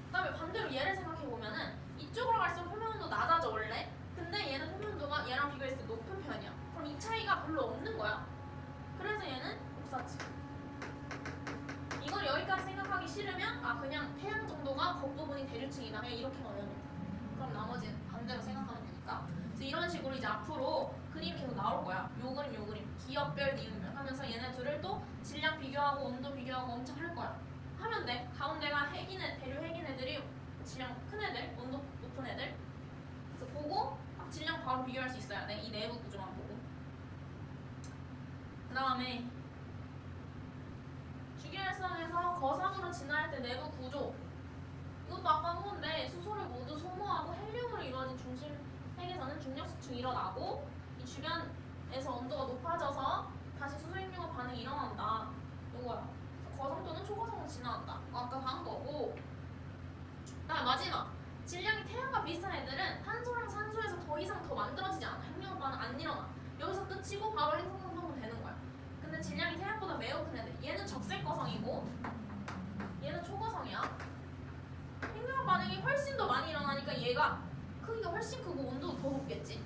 그 다음에 반대로 얘를 생각해보면은 이쪽으로 갈수록 표면 온도 낮아져 원래. 근데 얘는 표면 온도가 얘랑 비교했을 때 높은 편이야. 그럼 이 차이가 별로 없는 거야. 그래서 얘는 복사층. 이걸 여기까지 생각하기 싫으면 그냥 태양 정도가 겉부분이 대류층이다. 그냥 이렇게만 외우면 돼. 그럼 나머지는 반대로 생각하면 되니까. 그래서 이런 식으로 이제 앞으로 그림이 계속 나올 거야. 요 그림, 기업별, 니은별 하면서 얘네 둘을 또 질량 비교하고 온도 비교하고 엄청 할 거야. 하면 돼. 가운데가 대류 핵인 애들이 질량 큰 애들, 온도 높은 애들. 그래서 보고 딱 질량 바로 비교할 수 있어야 돼. 이 내부 구조만 보고. 그 다음에 주기활성에서 거상으로 진화할 때 내부 구조. 이것도 아까 한 건데 수소를 모두 소모하고 헬륨으로 이루어진 중심 핵에서는 중력수축이 일어나고 이 주변에서 온도가 높아져서 다시 수소핵융합 반응이 일어난다. 이거야. 거성 또는 초거성으로 진화한다. 아까 한 거고. 그다음 마지막. 질량이 태양과 비슷한 애들은 탄소랑 산소에서 더 이상 더 만들어지지 않아. 핵융합 반응 안 일어나. 여기서 끝이고 바로 행성성분 되는 거야. 근데 질량이 태양보다 매우 큰 애들. 얘는 적색거성이고 얘는 초거성이야. 핵융합 반응이 훨씬 더 많이 일어나니까 얘가 크기가 훨씬 크고 온도도 더 높겠지.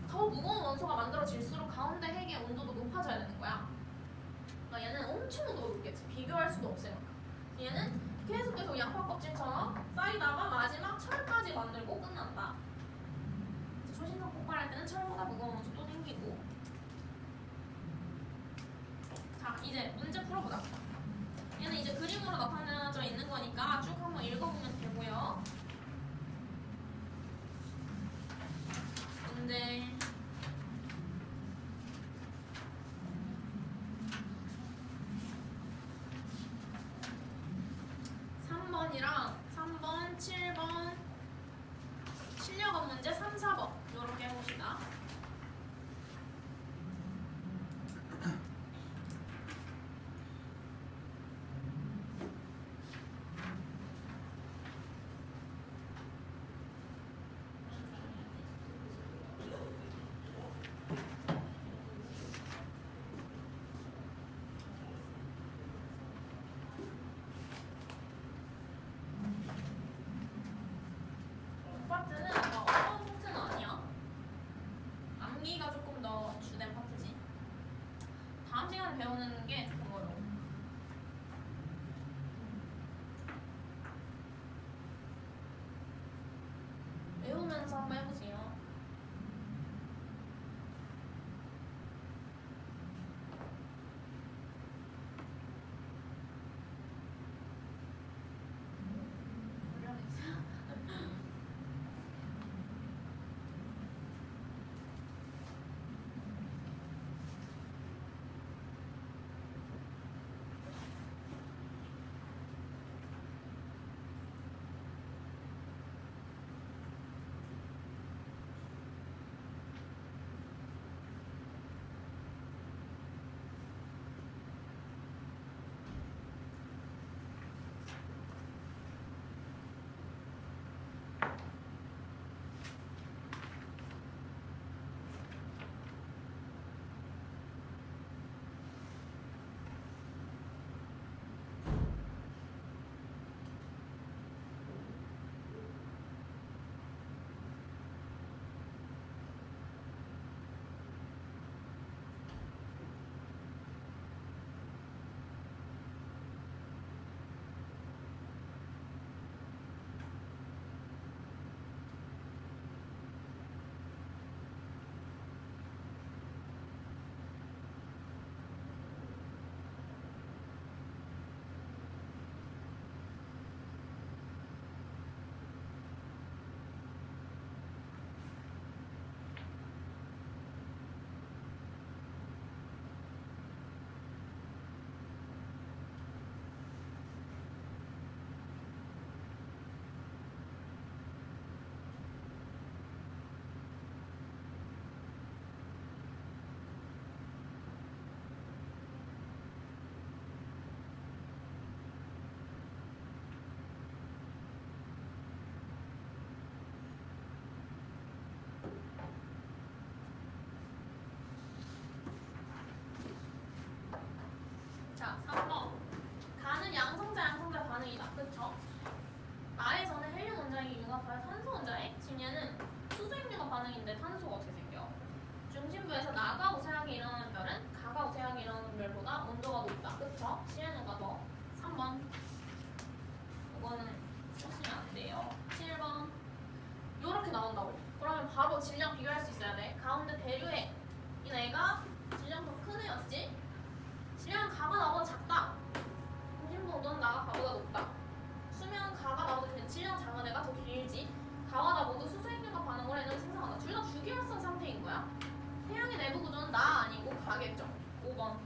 더 무거운 원소가 만들어질수록 가운데 핵의 온도도 높아져야 되는 거야. 그러니까 얘는 엄청 온도가 높겠지. 비교할 수도 없으니까. 얘는 계속 양파 껍질처럼 쌓이다가 마지막 철까지 만들고 끝난다. 초신성 폭발할 때는 철보다 무거운 원소 또 생기고. 자, 이제 문제 풀어보자. 얘는 이제 그림으로 나타나져 있는 거니까 쭉 한번 읽어보면 되고요. 문제 3번이랑 3번, 7번 실력업 문제 3, 4번 이렇게 해봅시다. 파트는 어려운 파트는 아니야. 암기가 조금 더 주된 파트지. 다음 시간에 배우는 게 조금 어려워. 외우면서 한번 해보세요. 높다. 수면 가가 나오도 그냥 질량 작은 애가 더 길지. 가와 나 모두 수소행렬과 반응을 에너지 생성한다. 둘 다 주기율성 상태인 거야. 태양의 내부 구조는 나 아니고 가겠죠. 5번.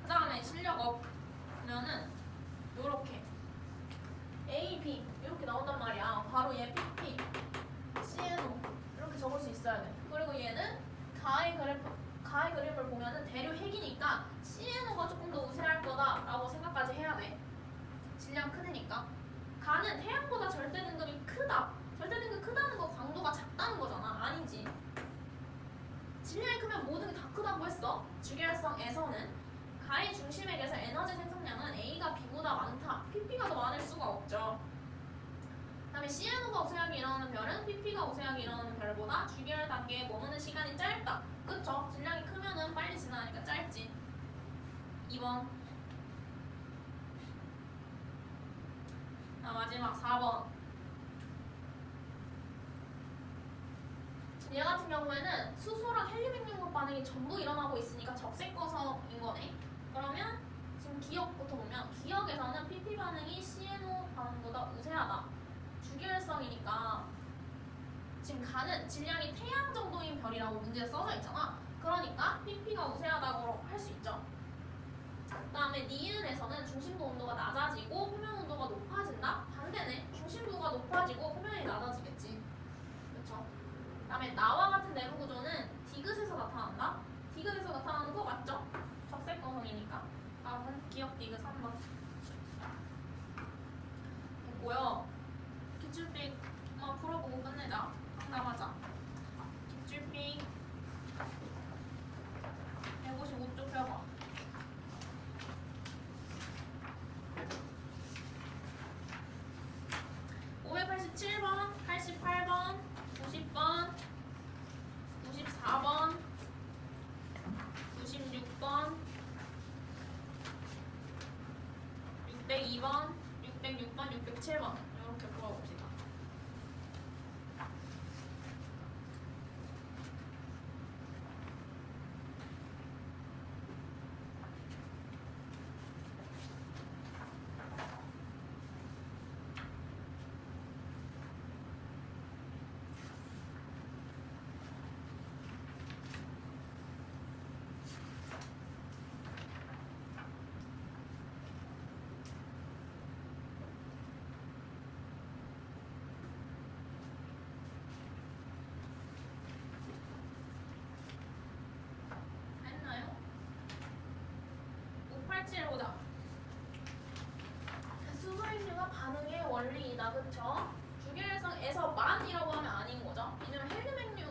그 다음에 실력 업면은 요렇게 A, B 이렇게 나온단 말이야. 바로 얘 PP, CNO 이렇게 적을 수 있어야 돼. 그리고 얘는 가의 그림을 보면은 대류 핵이니까 CNO가 조금 더 우세할 거다라고 생각까지 해야 돼. 질량 크니까. 가는 태양보다 절대 등급이 크다. 절대 등급 크다는 거 강도가 작다는 거잖아. 아니지. 질량이 크면 모든 게 다 크다고 했어. 주결성에서는 가의 중심액에서 에너지 생성량은 A가 B보다 많다. PP가 더 많을 수가 없죠. 그 다음에 CNO가 우세하게 일어나는 별은 PP가 우세하게 일어나는 별보다 주결 단계에 머무는 시간이 짧다. 그쵸? 질량이 크면은 빨리 지나니까 짧지. 2번. 자, 마지막 4번. 얘 같은 경우에는 수소랑 헬륨 핵융합 반응이 전부 일어나고 있으니까 적색거성인 거네. 그러면 지금 기억부터 보면 기억에서는 PP 반응이 CNO 반응보다 우세하다. 주기율성이니까 지금 가는 질량이 태양 정도인 별이라고 문제에 써져 있잖아. 그러니까 PP가 우세하다고 할 수 있죠. 그 다음에 니은에서는 중심부 온도가 낮아지고 표면 온도가 높아진다? 반대네. 중심부가 높아지고 표면이 낮아지겠지. 그쵸? 그 다음에 나와 같은 내부 구조는 디귿에서 나타난다? 디귿에서 나타나는 거 맞죠? 적색거성이니까. 다음은 기억 디귿 3번. 됐고요. 기출픽만 풀어보고 끝내자. 상담하자. 기출픽 155쪽 펴봐. 587번, 88번, 90번, 94번, 96번, 602번, 606번, 607번 이렇게 풀어봅시다. 했나요? 587 보자. 수소인류가 반응의 원리이다. 그쵸? 주기율성에서만이라고 하면 아닌 거죠. 왜냐면 헬륨핵류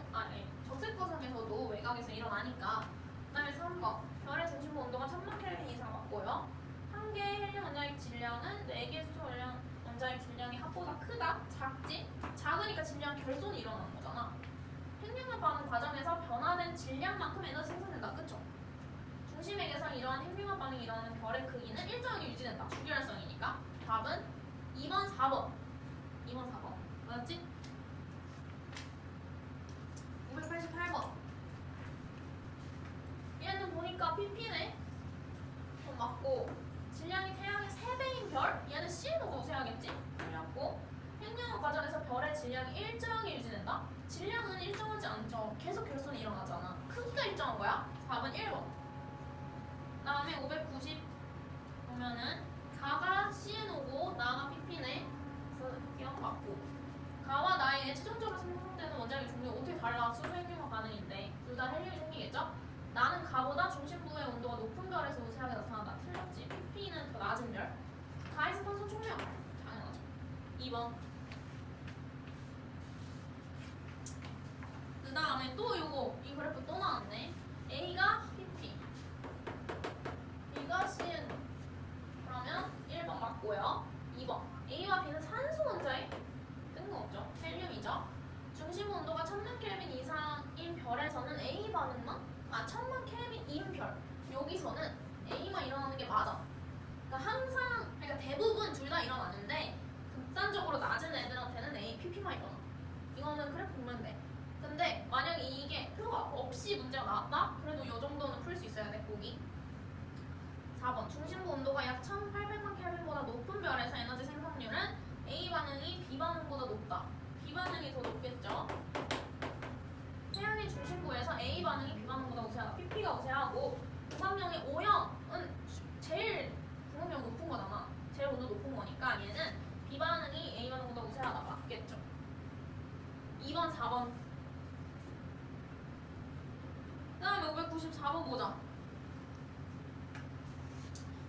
적색거성에서도 외곽에서 일어나니까. 그 다음에 3번 별의 중심부 온도가 1000만 켈빈 이상 맞고요. 한 개의 헬륨 원자핵 질량은 4개의 수소 원자핵 질량이 합보다 크다? 작지? 작으니까 질량 결손이 일어나는 거잖아. 핵융합 반응 과정에서 변화된 질량만큼 에너지 생성된다. 그쵸? 중심액에서 이러한 핵융합 반응이 일어나는 별의 크기는 일정하게 유지된다. 주기율성이니까. 답은 2번, 4번. 2번, 4번. 맞았지? 588번. 얘는 보니까 PP네? 그럼 맞고 질량이 태양의 3배인 별? 얘는 CNO가 우세하겠지? 그래갖고 핵융합 과정에서 별의 질량이 일정하게 유지된다? 질량은 일정하지 않죠. 계속 결손이 일어나잖아. 크기가 일정한 거야? 4번 1번. 그 다음에 590 보면은 가가 CNO고 나가 PP네. 그래서 기억 맞고 가와 나의 최종적으로 생성되는 원자력의 종류가 어떻게 달라? 수소 핵융합 반응인데 둘 다 헬륨이 생기겠죠? 나는 가보다 중심부의 온도가 높은 별에서 우세하게 나타난다. 틀렸지. PP는 더 낮은 별. 가에서 탄소 총량. 당연하죠. 2번. 그 다음에 또 요거 이 그래프 또 나왔네. A가 PP, B가 CN. 그러면 1번 맞고요. 2번 A와 B는 산소 원자에 뜬금없죠. 헬륨이죠. 중심 온도가 1000만 켈빈 이상인 별에서는 A 반응만 1000만 켈빈인 별 여기서는 A만 일어나는 게 맞아. 그러니까 항상 그러니까 대부분 둘 다 일어나는데 극단적으로 낮은 애들한테는 A, PP만 일어나. 이거는 그래프 보면 돼. 근데 만약에 이게 표가 없이 문제가 나왔다? 그래도 이 정도는 풀 수 있어야 돼. 보기. 4번 중심부 온도가 약 1800만 켈빈보다 높은 별에서 에너지 생성률은 A 반응이 B 반응보다 높다. B 반응이 더 높겠죠. 태양의 중심부에서 A 반응이 B 반응보다 우세하다. PP가 우세하고 구성형의 O형은 제일 구성력 높은 거잖아. 제일 온도 높은 거니까 얘는 B 반응이 A 반응보다 우세하다. 맞겠죠. 2번, 4번. 그 다음에 594번 보자.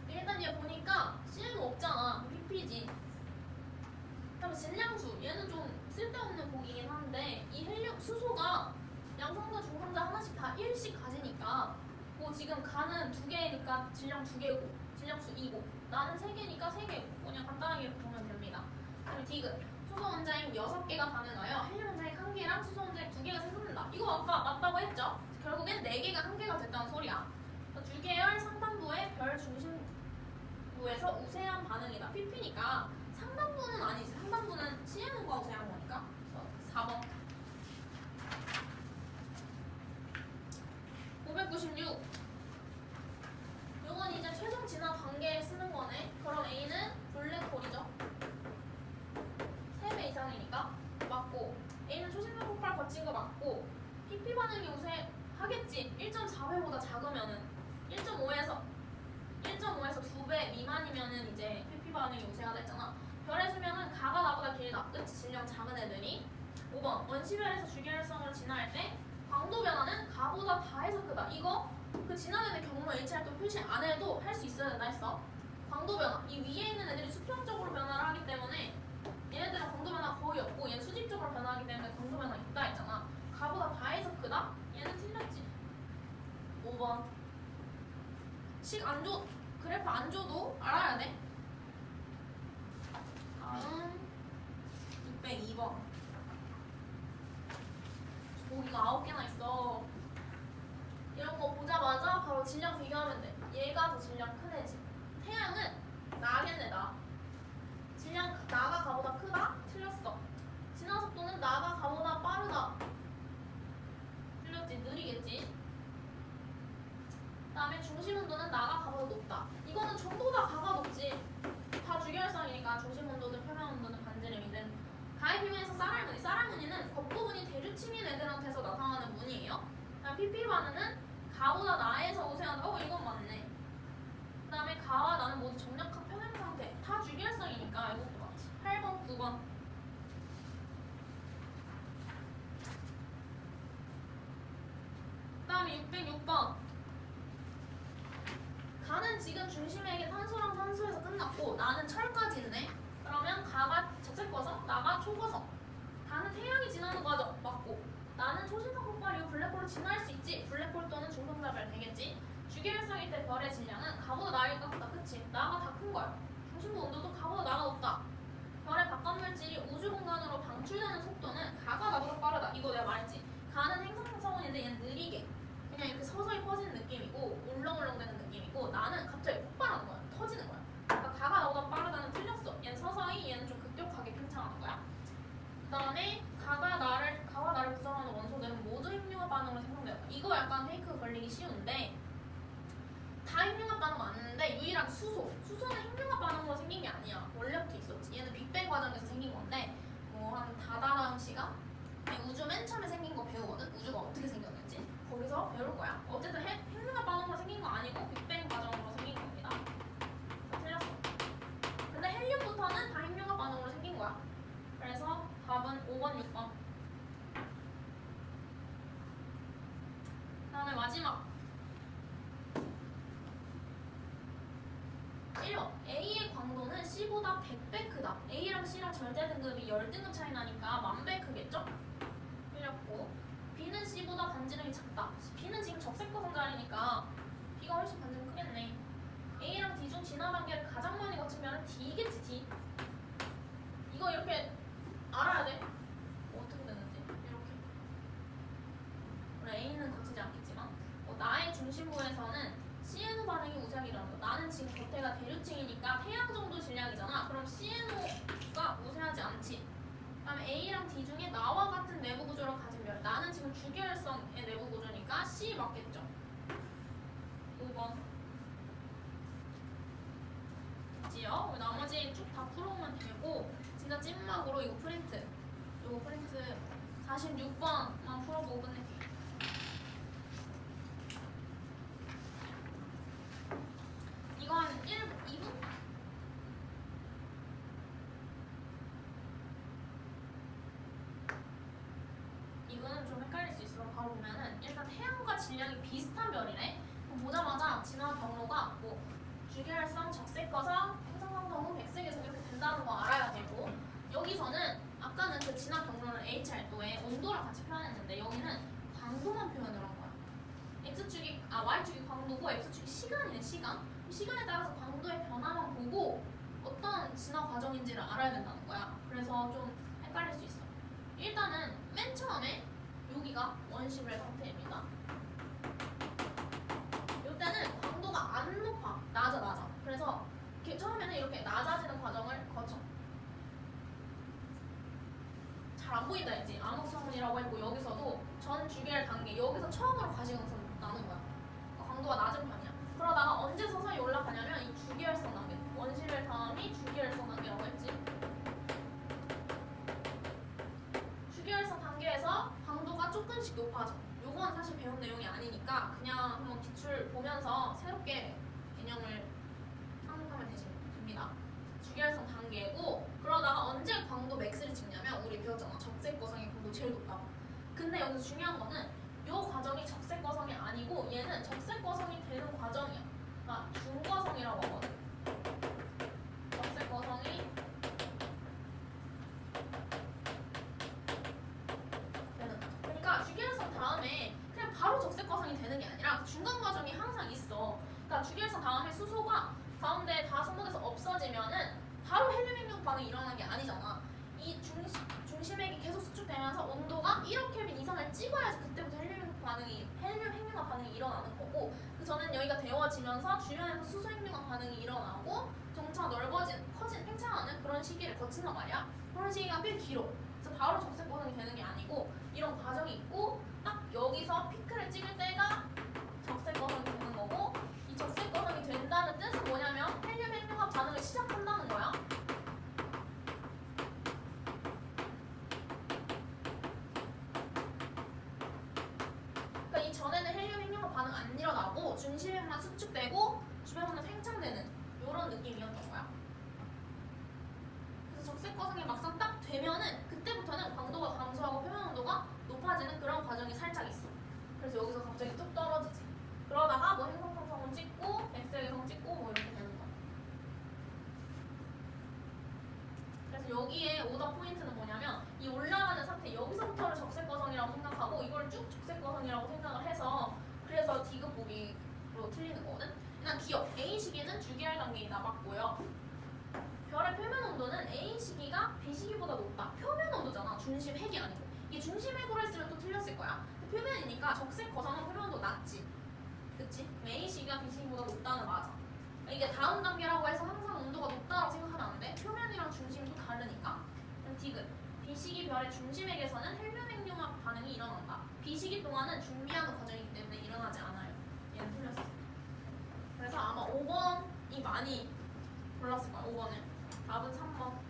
일단 얘 보니까 C는 없잖아. PP지. 그다음에 질량수. 얘는 좀 쓸데없는 보기긴 한데 이 헬륨 수소가 양성자, 중성자 하나씩 다 1씩 가지니까 뭐 지금 가는 2개니까 질량 2개고 질량수 2고 나는 3개니까 3개고 그냥 간단하게 이렇게 보면 됩니다. 그다음에 디귿. 수소 원자핵 6개가 가능하여 헬륨 원자핵 1개랑 수소 원자핵 2개가 생성된다. 이거 아까 맞다고 했죠? 결국엔 4개가 1개가 됐다는 소리야. 주계열 상단부의 별 중심부에서 우세한 반응이다. PP니까 상단부는 아니지. 상단부는 CNO가 우세한 거니까. 4번. 596. 요건 이제 최종 진화 단계에 쓰는 거네. 그럼 A는 블랙홀이죠. 3배 이상이니까 맞고, A는 초신성 폭발 거친 거 맞고, PP 반응이 우세하겠지. 1.4배보다 작으면은 1.5에서 2배 미만이면은 이제 PP 반응이 우세하다 했잖아. 별의 수명은 가가 나보다 길다. 그치? 질량 작은 애들이. 5번. 원시별에서 주계열성으로 진화할 때 광도 변화는 가보다 다해서 크다. 이거 그 진화되는 경로 일치할 때 표시 안 해도 할 수 있어야 된다 했어. 광도 변화. 이 위에 있는 애들이 수평적으로 변화를 하기 때문에 얘네들은 광도 변화 거의 없고 얘는 수직적으로 변화하기 때문에 광도 변화 있다 했잖아. 가보다 다해서 크다? 얘는 틀렸지. 5번. 식 안 줘. 그래프 안 줘도 알아야 돼. 다음 602번. 보기가 9개나 있어. 이런 거 보자마자 바로 질량 비교하면 돼. 얘가 더 질량 큰 애지. 태양은 나겠네, 나. 질량 나가 가보다 크다? 틀렸어. 진화 속도는 나가 가보다 빠르다. 틀렸지. 느리겠지. 그다음에 중심 온도는 나가 가보다 높다. 이거는 전부 다 가가 높지. 다 주계열성이니까 중심 온도든 표면 온도든 반지름이든. 가의 표면에서 쌀알무늬. 쌀알무늬는 겉부분이 대류층인 애들한테서 나타나는 무늬예요. 그다음 PP 반응은 가보다 나에서 우세하다. 이건 맞네. 그다음에 가와 나는 모두 정력한 평행 상태. 다 주계열성이니까 이것도 맞지. 8번, 9번. 그다음에 606번. 가는 지금 중심에게 탄소랑 산소에서 끝났고 나는 철까지 있네. 그러면 가가 적색거성, 나가 초거성. 가는 태양이 지나는 과정 맞고 나는 초신성 폭발 이후 블랙홀로 진화할 수 있지. 블랙홀 또는 중성자별 되겠지. 주계열성일 때 별의 질량은 가보다 나일 것 같다. 그치? 나가 다 큰 거야. 중심부 온도도 가보다 나가 높다. 별의 바깥 물질이 우주 공간으로 방출되는 속도는 가가 나보다 빠르다. 이거 내가 말했지. 가는 행성 차원인데 얘는 느리게 그냥 이렇게 서서히 퍼지는 느낌이고 울렁울렁 되는 느낌이고 나는 갑자기 폭발하는 거야. 터지는 거야. 그러니까 가가 나보다 빠르다는 틀렸어. 얘는 서서히, 얘는 좀 급격하게 팽창하는 거야. 그 다음에 가와 나를 구성하는 원소들은 모두 핵융합 반응으로 생성된다. 이거 약간 페이크 걸리기 쉬운데 다 핵융합 반응 맞는데 유일하게 수소는 핵융합 반응으로 생긴 게 아니야. 원래부터 있었지. 얘는 빅뱅 과정에서 생긴 건데 뭐 한 다다음 시간? 우주 맨 처음에 생긴 거 배우거든? 우주가 어떻게 생겼는지 거기서 배울 거야. 어쨌든 핵융합 반응으로 생긴 거 아니고 빅뱅 과정으로 생긴 겁니다. 틀렸어. 근데 헬륨부터는 다 핵융합 반응으로 생긴 거야. 그래서 답은 5번, 6번. 다음에 마지막 1번. A의 광도는 C보다 100배 크다. A랑 C랑 절대 등급이 10등급 차이 나니까 10,000배 크겠죠? 틀렸고 B는 C보다 반지름이 작다. B는 지금 적색거성 자리니까 B가 훨씬 반지름 크겠네. A랑 D 중 진화 단계를 가장 많이 거친 별은 D겠지. D. 이거 이렇게 알아야 돼. 어떻게 되는지 이렇게. 물론 A는 거치지 않겠지만 나의 중심부에서는 CNO 반응이 우세하게 일어난다. 나는 지금 겉에가 대류층이니까 태양 정도 질량이잖아. 그럼 CNO가 우세하지 않지. 그다음에 A랑 D 중에 나와 같은 내부 구조를 가진 별. 나는 지금 주계열성의 내부 구조니까 C 맞겠죠. 5번. 진짜 찐막으로 이거 프린트 46번만 풀어보고 끝낼게요. 이거 한 2분? 이거는 좀 헷갈릴 수 있어. 바로 보면은 일단 태양과 질량이 비슷한 별이래. 그럼 보자마자 진화 경로가 뭐 주계열성, 적색거성, 행성광성은 백색에서 이렇게 된다는 거 알아야 되고, 여기서는 아까는 그 진화 경로를 H알도에 온도랑 같이 표현했는데 여기는 광도만 표현을 한 거야. Y축이 광도고 X축이 시간이네. 시간에 따라서 광도의 변화만 보고 어떤 진화 과정인지를 알아야 된다는 거야. 그래서 좀 헷갈릴 수 있어. 일단은 맨 처음에 여기가 원시별 상태입니다. 이때는 광도가 안 높아. 낮아. 그래서 처음에는 이렇게 낮아지는 과정을 거쳐. 잘 안 보인다 했지. 암흑성분이라고 했고, 여기서도 전 주계열 단계, 여기서 처음으로 가시광선 나는 거야. 강도가 낮은 편이야. 그러다가 언제 서서히 올라가냐면 이 주계열성 단계, 원시별 다음이 주계열성 단계라고 했지. 주계열성 단계에서 강도가 조금씩 높아져. 요건 사실 배운 내용이 아니니까 그냥 한번 기출 보면서 새롭게 개념을 상상하면 됩니다. 주계열성 단계고, 그러다가 언제 광도 맥스를 찍냐면 우리 배웠잖아. 적색거성의 광도 제일 높다고. 근데 여기서 중요한 거는 요 과정이 적색거성이 아니고 얘는 적색거성이 되는 과정이야. 그러니까 중거성이라고 하거든. 적색거성이 되는. 그러니까 주계열성 다음에 그냥 바로 적색거성이 되는 게 아니라 중간 과정이 항상 있어. 그러니까 주계열성 다음에 수소가 가운데 다 손목에서 없어지면은 바로 헬륨 핵융 반응이 일어나는 게 아니잖아. 이 중심핵이 계속 수축되면서 온도가 1억 켈빈 이상을 찍어야지 그때부터 헬륨 핵융합 반응이 일어나는 거고, 그 전엔 여기가 데워지면서 주변에서 수소 핵융합 반응이 일어나고 점차 커진 팽창하는 그런 시기를 거친단 말이야. 그런 시기가 꽤 길어. 그래서 바로 적색거성이 되는 게 아니고 이런 과정이 있고, 딱 여기서 피크를 찍을 때가 적색거성이 되는 거고, 이 적색거성이 된다는 뜻은 뭐냐면 헬륨 핵융합 반응을 시작한다는 거야. 그러니까 이 전에는 헬륨 핵융합 반응 안 일어나고 중심핵만 수축되고 주변부는 팽창되는 이런 느낌이었던 거야. 그래서 적색거성이 막상 딱 되면은 그때부터는 광도가 감소하고 표면 온도가 높아지는 그런 과정이 살짝 있어. 그래서 여기서 갑자기 뚝 떨어지지. 그러다가 뭐 행성광성을 찍고 백색외성 찍고 뭐 이렇게 되는 거야. 그래서 여기에 오더 포인트는 뭐냐면 이 올라가는 상태, 여기서부터를 적색거성이라고 생각하고 이걸 쭉 적색거성이라고 생각을 해서, 그래서 D급 보기로 틀리는 거거든. 일단 기억, A 시기는 주계열 단계이다 맞고요. 별의 표면 온도는 A 시기가 B 시기보다 높다. 표면 온도잖아. 중심핵이 아니고. 이게 중심핵으로 했으면 또 틀렸을 거야. 표면이니까 적색거성은 표면 온도 낮지. 그치? A 시기가 B 시기보다 높다는 맞아. 이게 다음 단계라고 해서 항상 온도가 높다고 생각하면 안 돼. 표면이랑 중심이 또 다르니까. D급, B시기 별의 중심핵에서는 헬륨 핵융합 반응이 일어난다. B시기 동안은 준비하는 과정이기 때문에 일어나지 않아요. 얘는 틀렸어. 그래서 아마 5번이 많이 골랐을 거야. 5번을. 답은 3번.